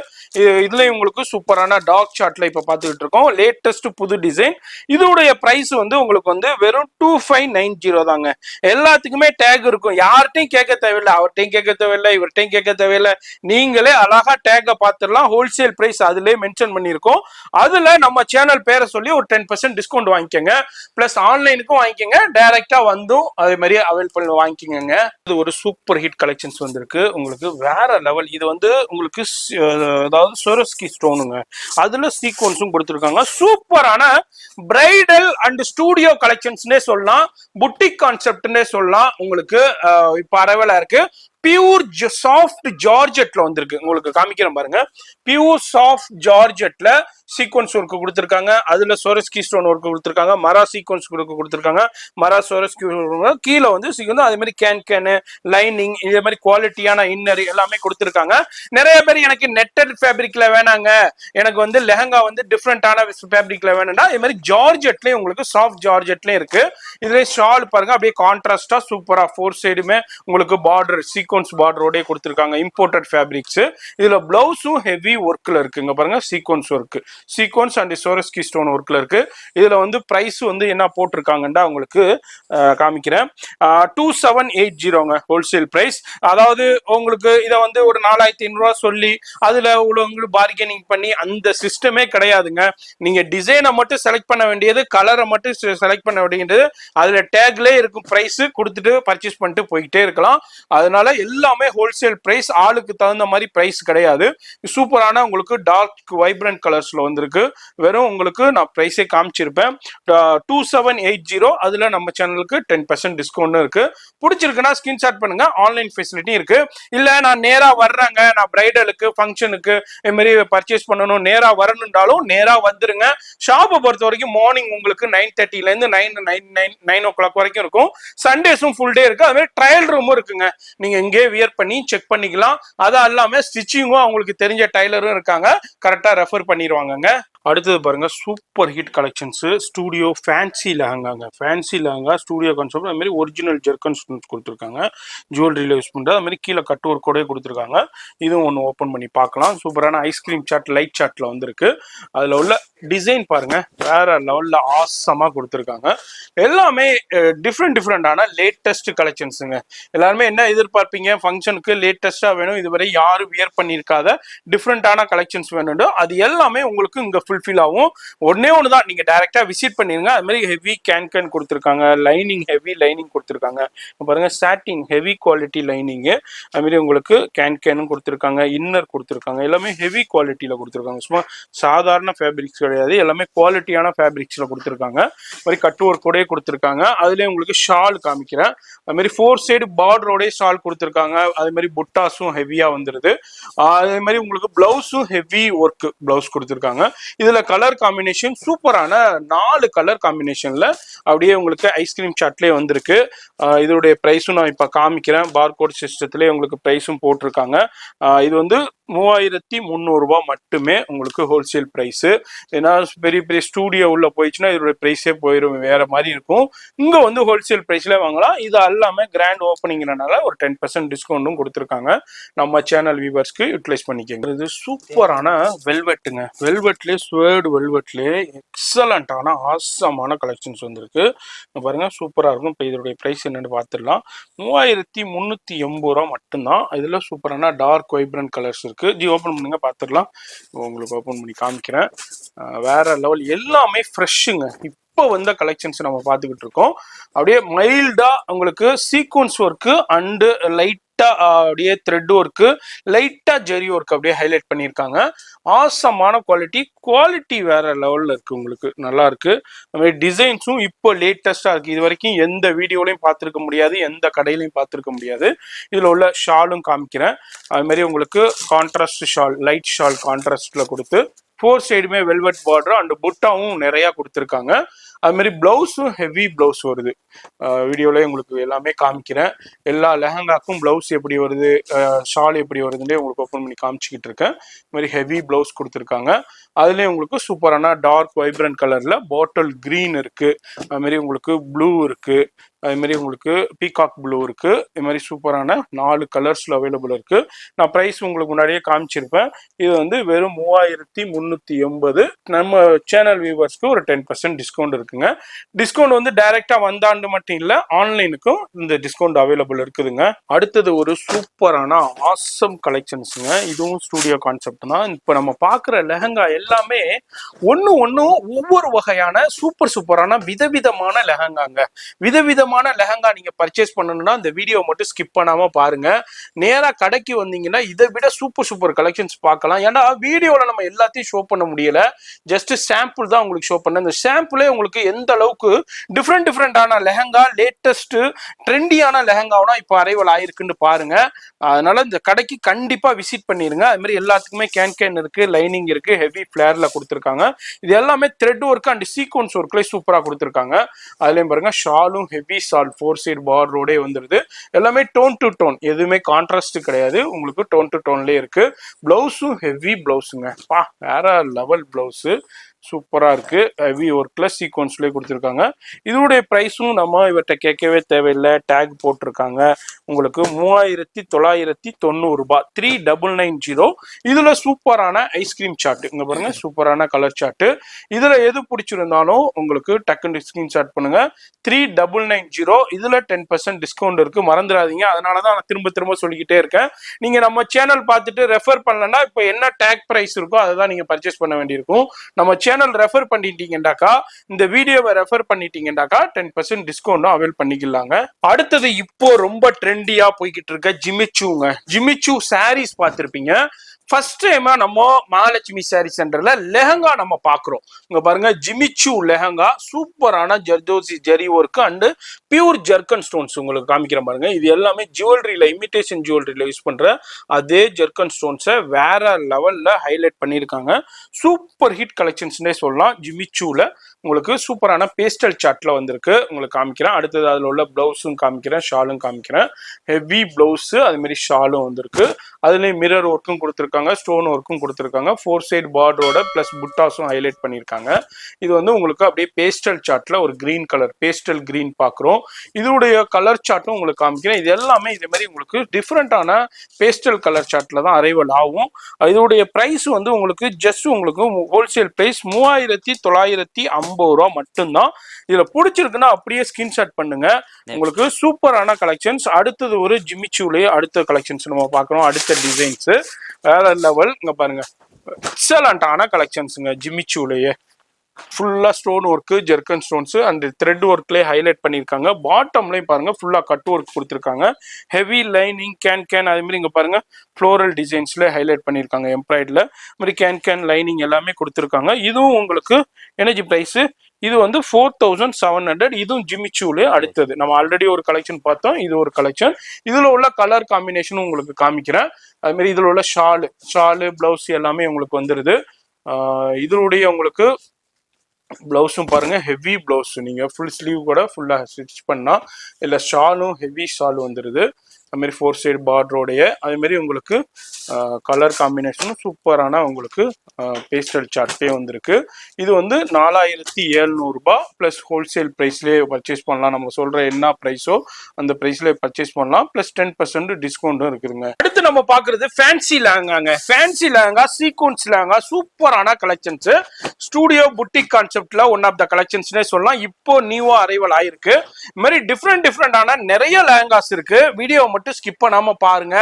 இதுலயும் உங்களுக்கு சூப்பரான டார்க் சார்ட்ல இப்ப பாத்துக்கிட்டு இருக்கோம். லேட்டஸ்ட் புது டிசைன். இதோடைய பிரைஸ் வந்து உங்களுக்கு வந்து வெறும் 2590 தாங்க. எல்லாத்துக்குமே டேக் இருக்கும். யார்கிட்டையும் கேட்க தேவையில்லை, அவர்கிட்டையும் கேட்க தேவையில்லை, இவர்கிட்டையும் கேட்க தேவையில்லை. நீங்களே அழகா டேக்க பார்த்துடலாம். ஹோல்சேல் பிரைஸ் அதுலயே மென்ஷன் பண்ணியிருக்கோம். அதுல நம்ம சேனல் பேரை சொல்லி ஒரு 10% டிஸ்கவுண்ட் வாங்கிக்கோங்க. பிளஸ் ஆன்லைனுக்கும் வாங்கிக்கோங்க, டைரக்டா வந்தும் அதே மாதிரி அவைல் பண்ணி வாங்கிக்கோங்க. இது ஒரு சூப்பர் ஹிட் கலெக்ஷன்ஸ் வந்திருக்கு. உங்களுக்கு வேற லெவல். இது வந்து உங்களுக்கு அதாவது சொரஸ்கி ஸ்டோனுங்க, அதுல சீக்வன்ஸும் கொடுத்துருக்காங்க. சூப்பரான பிரைடல் அண்ட் ஸ்டூடியோ கலெக்ஷன்ஸ்னே சொல்லலாம், புட்டிக் கான்செப்ட்னே சொல்லலாம். உங்களுக்கு இப்ப அரைவலா இருக்கு. பியூர் சாஃப்ட் ஜார்ஜெட்ல வந்திருக்கு. உங்களுக்கு காமிக்கிறேன் பாருங்க. பியூர் சாஃப்ட் ஜார்ஜெட்ல சீக்வன்ஸ் ஒர்க் கொடுத்துருக்காங்க. அதுல சொரஸ்கி ஸ்டோன் ஒர்க் கொடுத்துருக்காங்க. மரா சீக்வன்ஸ் கொடுத்துருக்காங்க. மரா சொரஸ்கி கீழே வந்து சீக்வன்ஸ், அதே மாதிரி கேன் லைனிங், இதே மாதிரி குவாலிட்டியான இன்னர் எல்லாமே கொடுத்துருக்காங்க. நிறைய பேர் எனக்கு நெட்டட் ஃபேப்ரிக்ல வேணாங்க, எனக்கு வந்து லெஹங்கா வந்து டிஃப்ரெண்டான ஃபேப்ரிக்ல வேணும்னா இதே மாதிரி ஜார்ஜெட்லயும் உங்களுக்கு சாஃப்ட் ஜார்ஜெட்லயும் இருக்கு. இதுல ஷால் பாருங்க அப்படியே கான்ட்ராஸ்டா சூப்பரா 4 சைடுமே உங்களுக்கு பார்டர் சீக்வன்ஸ் சீக்வன்ஸ் பார்டரோடே கொடுத்துருக்காங்க, இம்போர்ட்டட் ஃபேப்ரிக்ஸ். இதுல பிளவுஸும் ஹெவி ஒர்க்ல இருக்குங்க பாருங்க, sequence work, sequence and சோரஸ்கி stone ஒர்க்ல இருக்கு. இதுல வந்து பிரைஸ் வந்து என்ன போட்டிருக்காங்கன்றா உங்களுக்கு காமிக்கிறேன். 2780ங்க ஹோல்சேல் பிரைஸ். அதாவது உங்களுக்கு இதை வந்து ஒரு 4500 சொல்லி அதுல உங்களுக்கு பார்கெனிங் பண்ணி அந்த சிஸ்டமே கிடையாதுங்க. நீங்க டிசைனை மட்டும் செலக்ட் பண்ண வேண்டியது, கலரை மட்டும் செலக்ட் பண்ண வேண்டியது, அதுல டேக்லே இருக்கும் பிரைஸ் கொடுத்துட்டு பர்ச்சேஸ் பண்ணிட்டு போயிட்டே இருக்கலாம். அதனால எல்லாமே ஹோல்சேல் பிரைஸ், ஆளுக்கு தகுந்த மாதிரி பிரைஸ் கிடையாது. சூப்பரான உங்களுக்கு டார்க் வைப்ரண்ட் கலர்ஸ்ல வந்திருக்கு. வெறும் உங்களுக்கு நான் பிரைஸே காமிச்சிருப்பேன் 2780. அதுல நம்ம சேனலுக்கு 10% டிஸ்கவுண்ட் இருக்கு. பிடிச்சிருக்குன்னா ஸ்கிரீன்ஷாட் பண்ணுங்க, ஆன்லைன் ஃபெசிலிட்டி இருக்கு. இல்ல நான் நேரா வர்றேங்க, நான் பிரைடலுக்கு ஃபங்க்ஷனுக்கு இது மாதிரி பர்ச்சேஸ் பண்ணணும், நேரா வரணும்னாலும் நேரா வந்துருங்க. ஷாப்பை பொறுத்த வரைக்கும் மார்னிங் உங்களுக்கு 9:30ல இருந்து 9 o'clock வரைக்கும் இருக்கும். சண்டேஸும் ஃபுல் டே இருக்கு. அது மாதிரி ட்ரையல் ரூமும் இருக்குங்க, நீங்க இங்கே வியர் பண்ணி செக் பண்ணிக்கலாம். அது இல்லாம ஸ்டிச்சிங்கும் அவங்களுக்கு தெரிஞ்ச டைலரும் இருக்காங்க, கரெக்டா ரெஃபர் பண்ணிடுவாங்கங்க. அடுத்தது பாருங்க, super hit collections, studio fancy லெஹங்காங்க. ஃபேன்சி லெஹங்கா ஸ்டூடியோ கான்செப்ட், அது மாதிரி ஒரிஜினல் ஜெர்கன்ஸ் கொடுத்துருக்காங்க, ஜுவல்லரியில யூஸ் பண்றது. அது மாதிரி கீழே கட் ஒர்க் கூட கொடுத்துருக்காங்க. இதுவும் ஒன்று ஓப்பன் பண்ணி பார்க்கலாம். சூப்பரான ஐஸ்கிரீம் சாட், லைட் சாட்ல வந்திருக்கு. அதுல உள்ள டிசைன் பாருங்க, வேற லெவல்ல ஆசமா கொடுத்துருக்காங்க. எல்லாமே டிஃப்ரெண்டான லேட்டஸ்ட் கலெக்ஷன்ஸுங்க. எல்லாருமே என்ன எதிர்பார்ப்பீங்க, ஃபங்க்ஷனுக்கு லேட்டஸ்டா வேணும், இதுவரை யாரும் வியர் பண்ணியிருக்காத டிஃப்ரெண்டான கலெக்ஷன்ஸ் வேணும், அது எல்லாமே உங்களுக்கு இங்க ஃபுல்ஃபில் ஆகும். ஒன்னே ஒண்ணுதான், நீங்க டைரக்டா விசிட் பண்ணிருங்க. அது மாதிரி ஹெவி கேன் கொடுத்துருக்காங்க, லைனிங் ஹெவி லைனிங் கொடுத்துருக்காங்க பாருங்க, சாட்டின் ஹெவி குவாலிட்டி லைனிங். அது மாதிரி உங்களுக்கு கேனும் கொடுத்துருக்காங்க, இன்னர் கொடுத்துருக்காங்க, எல்லாமே ஹெவி குவாலிட்டியில கொடுத்துருக்காங்க. சும்மா சாதாரண ஃபேப்ரிக்ஸ் கிடையாது, எல்லாமே குவாலிட்டியான ஃபேப்ரிக்ஸ்ல கொடுத்துருக்காங்க. மாதிரி கட் ஒர்க் கூட கொடுத்துருக்காங்க. அதுலயே உங்களுக்கு ஷால் காமிக்கிறேன். அது மாதிரி 4 சைடு பார்டரோட ஷால் கொடுத்துருக்காங்க. அதே மாதிரி புட்டாஸும் ஹெவியா வந்துருது. அதே மாதிரி உங்களுக்கு பிளவுஸும் ஹெவி ஒர்க் பிளவுஸ் கொடுத்துருக்காங்க. இதுல கலர் காம்பினேஷன் சூப்பரான 4 கலர் காம்பினேஷன்ல அப்படியே உங்களுக்கு ஐஸ்கிரீம் சாட்லயே வந்திருக்கு. இதோடைய பிரைஸும் நான் இப்ப காமிக்கிறேன். பார்கோட் சிஸ்டத்திலே உங்களுக்கு பிரைஸும் போட்டிருக்காங்க. இது வந்து 3300 ரூபாய் மட்டுமே உங்களுக்கு ஹோல்சேல் பிரைஸ். ஏன்னா பெரிய பெரிய ஸ்டூடியோ உள்ள போயிடுச்சுன்னா இதோட பிரைஸே போயிடும், வேற மாதிரி இருக்கும். இங்க வந்து ஹோல்சேல் பிரைஸ்ல வாங்கலாம். இது எல்லாமே கிராண்ட் ஓப்பனிங்கிறனால ஒரு 10% டிஸ்கவுண்டும் கொடுத்துருக்காங்க. நம்ம சேனல் வியூவர்ஸ்க்கு யூட்டிலைஸ் பண்ணிக்கோங்க. இது சூப்பரான வெல்வெட்டுங்க, வெல்வெட்லேயே ஸ்வேர்டு வெல்வெட்லேயே எக்ஸலண்டான ஆசமான கலெக்ஷன்ஸ் வந்திருக்கு பாருங்க, சூப்பரா இருக்கும். இப்போ இதோடைய பிரைஸ் என்னன்னு பார்த்துடலாம். 3380 ரூபா மட்டும்தான். இதுல சூப்பரான டார்க் வைப்ரண்ட் கலர்ஸ் இருக்கு. ஓபன் பண்ணுங்க பார்த்துடலாம். உங்களுக்கு ஓபன் பண்ணி காமிக்கிறேன். வேற லெவல், எல்லாமே ஃப்ரெஷ்ஷுங்க. இப்போ வந்த கலெக்ஷன்ஸ் நம்ம பார்த்துக்கிட்டு இருக்கோம். அப்படியே மைல்டா உங்களுக்கு சீக்வன்ஸ் ஒர்க்கு அண்டு லைட்டா அப்படியே த்ரெட் ஒர்க்கு, லைட்டா ஜெரி ஒர்க் அப்படியே ஹைலைட் பண்ணியிருக்காங்க. ஆசமான குவாலிட்டி வேற லெவல்ல இருக்கு, உங்களுக்கு நல்லா இருக்கு. அது மாதிரி டிசைன்ஸும் இப்போ லேட்டஸ்டா இருக்கு. இது வரைக்கும் எந்த வீடியோலையும் பார்த்துருக்க முடியாது, எந்த கடையிலையும் பார்த்துருக்க முடியாது. இதுல உள்ள ஷாலும் காமிக்கிறேன். அது மாதிரி உங்களுக்கு கான்ட்ராஸ்ட் ஷால், லைட் ஷால் கான்ட்ராஸ்ட்ல கொடுத்து 4 சைடுமே வெல்வெட் பார்டர் அண்ட் புட்டாவும் நிறைய கொடுத்துருக்காங்க. அது மாதிரி பிளவுஸும் ஹெவி பிளவுஸ் வருது. வீடியோல உங்களுக்கு எல்லாமே காமிக்கிறேன். எல்லா லெஹங்காக்கும் பிளவுஸ் எப்படி வருது, ஷால் எப்படி வருதுன்னே உங்களுக்கு ஓப்பன் பண்ணி காமிச்சிக்கிட்டு இருக்கேன். இது மாதிரி ஹெவி பிளவுஸ் கொடுத்துருக்காங்க. அதுலேயும் உங்களுக்கு சூப்பரான டார்க் வைப்ரண்ட் கலர்ல பாட்டில் கிரீன் இருக்கு. அது மாதிரி உங்களுக்கு ப்ளூ இருக்கு. அது மாதிரி உங்களுக்கு பீகாக் ப்ளூ இருக்கு. இது மாதிரி சூப்பரான 4 கலர்ஸ்ல அவைலபிள் இருக்கு. நான் பிரைஸ் உங்களுக்கு முன்னாடியே காமிச்சிருப்பேன். இது வந்து வெறும் 3380. நம்ம சேனல் வியூவர்ஸ்க்கு ஒரு 10% டிஸ்கவுண்ட் இருக்குங்க. டிஸ்கவுண்ட் வந்து டைரக்டா வந்தாண்டு மட்டும் இல்ல, ஆன்லைனுக்கும் இந்த டிஸ்கவுண்ட் அவைலபிள் இருக்குதுங்க. அடுத்தது ஒரு சூப்பரான ஆசம் கலெக்ஷன்ஸுங்க. இதுவும் ஸ்டூடியோ கான்செப்ட் தான். இப்போ நம்ம பார்க்குற லெஹங்கா எல்லாமே ஒன்னும் ஒவ்வொரு வகையான சூப்பரான விதவிதமான லெஹங்காங்க. விதவிதமான லெஹங்கா நீங்க பர்ச்சேஸ் பண்ணணும்னா இந்த வீடியோ மட்டும் ஸ்கிப் பண்ணாம பாருங்க. நேரா கடைக்கு வந்தீங்கன்னா இதை விட சூப்பர் கலெக்ஷன்ஸ் பார்க்கலாம். ஏன்னா வீடியோல நம்ம எல்லாத்தையும் ஷோ பண்ண முடியல, ஜஸ்ட் சாம்பிள் தான் உங்களுக்கு ஷோ பண்ண. இந்த சாம்பிளே உங்களுக்கு எந்த அளவுக்கு டிஃப்ரெண்டான லெஹங்கா, லேட்டஸ்ட் ட்ரெண்டியான லெஹங்காவனா இப்போ அரைவல் ஆயிருக்குன்னு பாருங்க. அதனால இந்த கடைக்கு கண்டிப்பா விசிட் பண்ணிருங்க. அது மாதிரி எல்லாத்துக்குமே கேன் இருக்கு, லைனிங் இருக்கு, ஹெவி ஃபிளேர்ல கொடுத்துருக்காங்க. இது எல்லாமே த்ரெட் ஒர்க் அண்ட் சீக்வன்ஸ் ஒர்க்ல சூப்பரா கொடுத்துருக்காங்க. அதுலயும் பாருங்க ஷாலும் ஹெவி ஷால் 4 சைடு பார்டரோட வந்துருது. எல்லாமே டோன் டு டோன், எதுவுமே கான்ட்ராஸ்ட் கிடையாது, உங்களுக்கு டோன் டு டோன்லயே இருக்கு. பிளவுஸும் ஹெவி பிளவுஸுங்க, வேற லெவல் பிளவுஸ். சூப்பரா இருக்கு. ஹெவி ஒர்க்ல சீக்வன்ஸ்லயே கொடுத்துருக்காங்க. இதோடைய பிரைஸும் நம்ம இவர்கிட்ட கேட்கவே தேவையில்லை, டேக் போட்டிருக்காங்க. உங்களுக்கு 3990 ரூபாய், 3990. இதுல சூப்பரான ஐஸ்கிரீம் சார்ட் இங்க பாருங்க, சூப்பரான கலர் சார்ட். இதுல எது பிடிச்சிருந்தாலும் உங்களுக்கு டக்குன்னு ஸ்கிரீன்ஷாட் பண்ணுங்க. 3990. இதுல 10% டிஸ்கவுண்ட் இருக்கு, மறந்துடாதீங்க. அதனாலதான் நான் திரும்ப திரும்ப சொல்லிக்கிட்டே இருக்கேன். நீங்க நம்ம சேனல் பார்த்துட்டு ரெஃபர் பண்ணலன்னா இப்ப என்ன டேக் பிரைஸ் இருக்கோ அதை தான் நீங்க பர்ச்சேஸ் பண்ண வேண்டியிருக்கும். நம்ம சேனல் ரெஃபர் பண்ணிட்டீங்கன்னாக்கா, இந்த வீடியோவை ரெஃபர் பண்ணிட்டீங்கன்னாக்கா 10% டிஸ்கவுண்டும் அவைல் பண்ணிக்கலாங்க. அடுத்தது இப்போ ரொம்ப ட்ரெண்டியா போய்கிட்டு இருக்க ஜிமிச்சூங்க. ஜிமிச்சூ சாரீஸ் பார்த்திருப்பீங்க. ஃபர்ஸ்ட் டைமா நம்ம மகாலட்சுமி சாரி சென்டர்ல லெஹங்கா நம்ம பாக்குறோம். இங்க பாருங்க, ஜிமிச்சூ லெஹங்கா, சூப்பரான zardosi zari work and pure zircon stones உங்களுக்கு காமிக்கிற பாருங்க. இது எல்லாமே ஜுவல்லரியில, இமிடேஷன் ஜுவல்லரியில யூஸ் பண்ற அதே ஜர்கன் ஸ்டோன்ஸை வேற லெவல்ல ஹைலைட் பண்ணியிருக்காங்க. சூப்பர் ஹிட் கலெக்ஷன்ஸ்னே சொல்லலாம். ஜிமிச்சூல உங்களுக்கு சூப்பரான பேஸ்டல் சார்ட்ல வந்திருக்கு, உங்களுக்கு காமிக்கிறேன். அடுத்தது அதுல உள்ள பிளவுஸும் காமிக்கிறேன், ஷாலும் காமிக்கிறேன். ஹெவி பிளவுஸ், அது மாதிரி ஷாலும் வந்திருக்கு. அதுலயும் மிரர் ஒர்க்கும் கொடுத்துருக்காங்க, ஸ்டோன் ஒர்க்கும் கொடுத்துருக்காங்க. 4 சைடு பார்டரோட பிளஸ் புட்டாஸும் ஹைலைட் பண்ணியிருக்காங்க. இது வந்து உங்களுக்கு அப்படியே பேஸ்டல் சார்ட்ல ஒரு கிரீன் கலர், பேஸ்டல் கிரீன் பாக்குறோம். இதோடைய கலர் சார்ட்டும் உங்களுக்கு காமிக்கிறேன். இது எல்லாமே இதே மாதிரி உங்களுக்கு டிஃப்ரெண்டான பேஸ்டல் கலர் சார்ட்ல தான் அரைவல் ஆகும். இதோடைய பிரைஸ் வந்து உங்களுக்கு ஜஸ்ட் உங்களுக்கு ஹோல்சேல் பிரைஸ் 3950 ரூபா மட்டும்தான். இதுல பிடிச்சிருக்குன்னா அப்படியே ஸ்கிரீன்ஷாட் பண்ணுங்க. உங்களுக்கு சூப்பரான கலெக்ஷன்ஸ். அடுத்தது ஒரு ஜிமிச்சூலயே அடுத்த கலெக்ஷன்ஸ் நம்ம பார்க்கறோம். அடுத்த டிசைன்ஸ் வேற லெவல். இங்க பாருங்க, எக்ஸலண்டான கலெக்ஷன்ஸுங்க. ஜிமிச்சூலயே ஃபுல்லா stone work, zircon stones and thread ஒர்க்லேயே ஹைலைட் பண்ணியிருக்காங்க. பாட்டம்லையும் பாருங்க ஃபுல்லா கட் ஒர்க் கொடுத்துருக்காங்க. ஹெவி லைனிங், கேன் அதே மாதிரி இங்க பாருங்க ஃப்ளோரல் டிசைன்ஸ்ல ஹைலைட் பண்ணியிருக்காங்க. எம்ப்ராய்டர்ல மாதிரி கேன் லைனிங் எல்லாமே கொடுத்துருக்காங்க. இதுவும் உங்களுக்கு எனர்ஜி பிரைஸ். இது வந்து 4700. இதுவும் ஜிமிச்சூல அடுத்தது. நம்ம ஆல்ரெடி ஒரு கலெக்ஷன் பார்த்தோம், இது ஒரு கலெக்ஷன். இதுல உள்ள கலர் காம்பினேஷனும் உங்களுக்கு காமிக்கிறேன். அது மாதிரி இதுல உள்ள ஷாலு பிளவுஸ் எல்லாமே உங்களுக்கு வந்துருது. இதனுடைய உங்களுக்கு பிளவுஸும் பாருங்க, ஹெவி பிளவுஸ். நீங்க ஃபுல் ஸ்லீவ் கூட ஃபுல்லா ஸ்டிச் பண்ணா இல்ல ஷாலும் ஹெவி ஷால் வந்துருது. அது மாதிரி 4 சைடு பார்டரோடைய அதே மாதிரி உங்களுக்கு கலர் காம்பினேஷனும் சூப்பரான உங்களுக்கு பேஸ்டல் சார்ட்டே வந்திருக்கு. இது வந்து 4700 ரூபாய் பிளஸ் ஹோல்சேல் பிரைஸ்லேயே பர்ச்சேஸ் பண்ணலாம். நம்ம சொல்ற என்ன பிரைஸோ அந்த பிரைஸ்ல பர்ச்சேஸ் பண்ணலாம். பிளஸ் 10% டிஸ்கவுண்டும் இருக்குதுங்க. அடுத்து நம்ம பாக்குறது ஃபேன்சி லேங்காங்க. ஃபேன்சி லேங்கா, சீக்வன்ஸ் லேங்கா, சூப்பரான கலெக்ஷன்ஸ். ஸ்டூடியோ புட்டிக் கான்செப்ட்ல ஒன் ஆஃப் த கலெக்ஷன்ஸ்னே சொல்லலாம். இப்போ நியூவா அரைவல் ஆயிருக்கு. இந்த மாதிரி டிஃப்ரெண்டான நிறைய லேங்காஸ் இருக்கு. வீடியோ மட்டும் ஸ்கிப் பண்ணாம பாருங்க.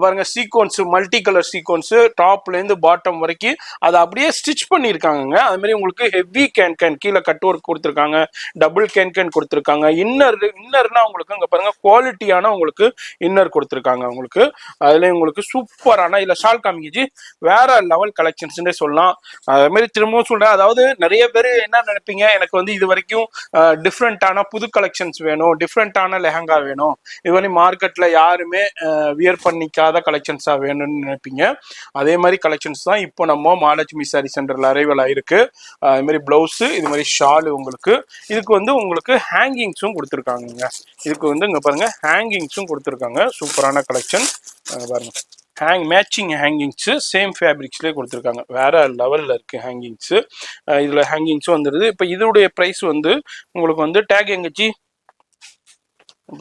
பாருங்க, சீக்வன்ஸ், மல்டி கலர் சீக்வன்ஸ் டாப்ல இருந்து பாட்டம் வரைக்கும் அதை அப்படியே ஸ்டிச் பண்ணிருக்காங்க. அது மாதிரி உங்களுக்கு ஹெவி கேன் கீழே கட் ஒர்க் கொடுத்துருக்காங்க, டபுள் கேன் கொடுத்துருக்காங்க. இன்னர்னா உங்களுக்கு இங்க பாருங்க குவாலிட்டியான உங்களுக்கு இன்னர் கொடுத்துருக்காங்க. உங்களுக்கு அதுல உங்களுக்கு சூப்பரான இல்ல ஷால் காமிக்கிச்சு வேற லெவல் கலெக்ஷன்ஸ்னே சொல்லலாம். அதே மாதிரி திரும்பவும் சொல்றேன், அதாவது நிறைய பேர் என்ன நினைப்பீங்க, எனக்கு வந்து இது வரைக்கும் டிஃப்ரெண்டான புது கலெக்ஷன்ஸ் வேணும், டிஃப்ரெண்டான லெஹங்கா வேணும், இது மாதிரி மார்க்கெட்ல யாருமே வியர் பண்ணிக்காத கலெக்ஷன்ஸா வேணும்னு நினைப்பீங்க. அதே மாதிரி கலெக்ஷன்ஸ் தான் இப்போ நம்ம மகாலட்சுமி சாரி சென்டர்ல அரைவல் ஆயிருக்கு. அது மாதிரி பிளவுஸ், இது மாதிரி ஷால் உங்களுக்கு. இதுக்கு வந்து உங்களுக்கு ஹேங்கிங்ஸும் கொடுத்துருக்காங்க. இதுக்கு வந்து இங்க பாருங்க ஹேங்கிங்ஸும் கொடுத்துருக்காங்க. சூப்பரான கலெக்ஷன் பாருங்க. மேட்சிங் ஹேங்கிங்ஸ் சேம் ஃபேப்ரிக்ஸ்லேயே கொடுத்துருக்காங்க. வேற லெவல்ல இருக்கு ஹேங்கிங்ஸ். இதுல ஹேங்கிங்ஸும் வந்துருது. இப்போ இதோடைய ப்ரைஸ் வந்து உங்களுக்கு வந்து டேக் எங்கச்சி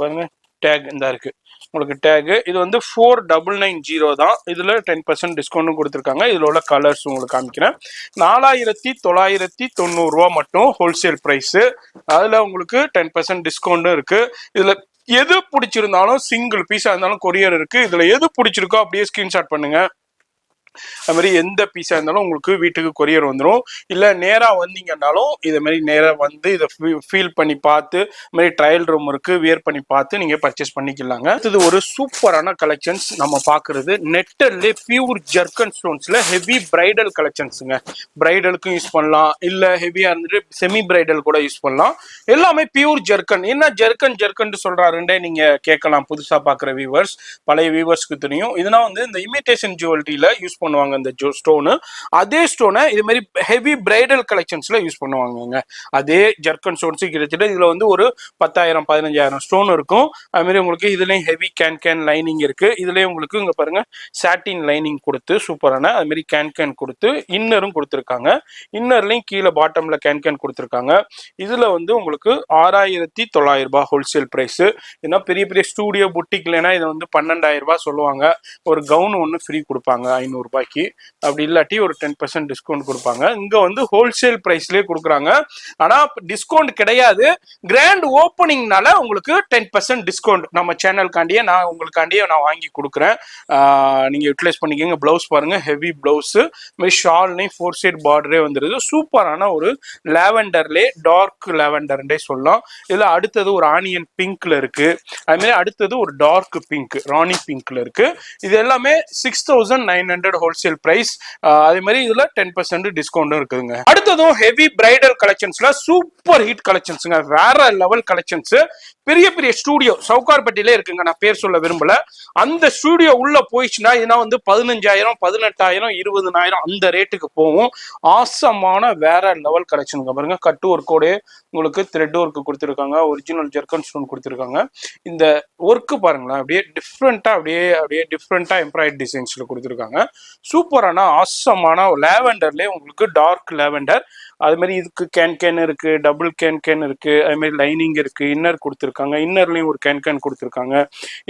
பாருங்க, டேக் இந்த இருக்கு உங்களுக்கு டேக். இது வந்து 4990 தான். இதுல 10% டிஸ்கவுண்டும் கொடுத்துருக்காங்க. இதுல உள்ள கலர்ஸ் உங்களுக்கு காமிக்கிறேன். 4990 ரூபா மட்டும் ஹோல்சேல் பிரைஸ். அதுல உங்களுக்கு 10% டிஸ்கவுண்டும் இருக்கு. இதுல எது பிடிச்சிருந்தாலும் சிங்கிள் பீஸா இருந்தாலும் கொரியர் இருக்கு. இதுல எது பிடிச்சிருக்கோ அப்படியே ஸ்கிரீன்ஷாட் பண்ணுங்க. அது மாதிரி எந்த பீஸா இருந்தாலும் உங்களுக்கு வீட்டுக்கு கொரியர் வந்துடும். இல்ல நேரா வந்தீங்கன்னாலும் இதை மாதிரி நேரா வந்து இதை ஃபீல் பண்ணி பார்த்து, இது மாதிரி ட்ரையல் ரூம் இருக்கு, வியர் பண்ணி பார்த்து நீங்க பர்ச்சேஸ் பண்ணிக்கலாங்க. இது ஒரு சூப்பரான கலெக்ஷன்ஸ் நம்ம பாக்குறது நெட்டர்ல பியூர் ஜர்கன் ஸ்டோன்ஸ்ல ஹெவி பிரைடல் கலெக்ஷன்ஸுங்க. பிரைடலுக்கும் யூஸ் பண்ணலாம், இல்ல ஹெவியா இருந்துட்டு செமி பிரைடல் கூட யூஸ் பண்ணலாம். எல்லாமே பியூர் ஜர்கன். என்ன ஜர்கன் சொல்றாருன்றே நீங்க கேட்கலாம் புதுசா பாக்குற வியூவர்ஸ். பழைய வியூவர்ஸ்க்கு தெரியும். இதனா வந்து இந்த இமிடேஷன் ஜுவல்லரியில யூஸ் பண்ணுவாங்க இந்த ஸ்டோனு. அதே ஸ்டோனை இது மாதிரி ஹெவி பிரைடல் கலெக்ஷன்ஸ்ல யூஸ் பண்ணுவாங்க. அதே ஜர்க்கன் ஸ்டோன்ஸ் கிட்டத்தட்ட இதுல வந்து ஒரு 10,000 15,000 ஸ்டோன் இருக்கும். அது மாதிரி உங்களுக்கு இதுலயும் ஹெவி கேன் லைனிங் இருக்கு. இதுலயும் உங்களுக்கு இங்க பாருங்க சாட்டின் லைனிங் கொடுத்து சூப்பரான அது மாதிரி கேன் கொடுத்து இன்னரும் கொடுத்துருக்காங்க. இன்னர்லையும் கீழே பாட்டம்ல கேன் கொடுத்துருக்காங்க. இதுல வந்து உங்களுக்கு 6,900 ரூபாய் ஹோல்சேல் பிரைஸ். ஏன்னா பெரிய பெரிய ஸ்டூடியோ புட்டிக்லனா இதை வந்து 12,000 ரூபாய் சொல்லுவாங்க. ஒரு கவுன் ஒன்று ஃப்ரீ கொடுப்பாங்க 500 ரூபாய்க்கு. அப்படி இல்லாட்டி ஒரு 10% டிஸ்கவுண்ட் கொடுப்பாங்க. இங்க வந்து ஹோல்சேல் பிரைஸ்லேயே கொடுக்குறாங்க. ஆனா டிஸ்கவுண்ட் கிடையாது. கிராண்ட் ஓப்பனிங்னால உங்களுக்கு 10% டிஸ்கவுண்ட் நம்ம சேனலுக்காண்டியே நான் உங்களுக்காண்டியே நான் வாங்கி கொடுக்குறேன். நீங்க யூட்டிலைஸ் பண்ணிக்கோங்க. பிளவுஸ் பாருங்க ஹெவி பிளவுஸ் மாதிரி ஷால்லையும் 4 சைட் பார்டரே வந்துருது. சூப்பரான ஒரு லாவெண்டர்லே டார்க் லாவெண்டர்ன்றே சொல்லலாம். இதுல அடுத்தது ஒரு ஆனியன் பிங்க்ல இருக்கு. அது மாதிரி அடுத்தது ஒரு டார்க் பிங்க் ராணி பிங்க்ல இருக்கு. இது எல்லாமே 6,900 ஹோல்சேல் பிரைஸ். அதே மாதிரி இதுல 10% டிஸ்கவுண்டும் இருக்குதுங்க. அடுத்ததும் ஹெவி பிரைடல் கலெக்ஷன்ஸ்ல சூப்பர் ஹிட் கலெக்ஷன்ஸ்ங்க. வேற லெவல் கலெக்ஷன்ஸ். பெரிய பெரிய ஸ்டூடியோ சவுகார்பேட்டையிலே இருக்குங்க. நான் பேர் சொல்ல விரும்பல. அந்த ஸ்டூடியோ உள்ள போயிடுச்சுன்னா இதுனா வந்து 15,000 18,000 20,000 அந்த ரேட்டுக்கு போகும். ஆசமான வேற லெவல் கலெக்ஷன் பாருங்க. கட்டு ஒர்க்கோட உங்களுக்கு த்ரெட் ஒர்க் கொடுத்துருக்காங்க. ஒரிஜினல் ஜெர்கன் ஸ்டோன் கொடுத்துருக்காங்க. இந்த ஒர்க்கு பாருங்களேன் அப்படியே டிஃப்ரெண்டா அப்படியே டிஃப்ரெண்டா எம்ப்ராய்டரி டிசைன்ஸ்ல கொடுத்துருக்காங்க. சூப்பரான ஆசமான லாவெண்டர்லேயே உங்களுக்கு டார்க் லாவெண்டர். அது மாதிரி இதுக்கு கேன் இருக்கு, டபுள் கேன் இருக்கு, அது மாதிரி லைனிங் இருக்கு, இன்னர் கொடுத்துருக்காங்க. இன்னர்லயும் ஒரு கேன் கொடுத்துருக்காங்க.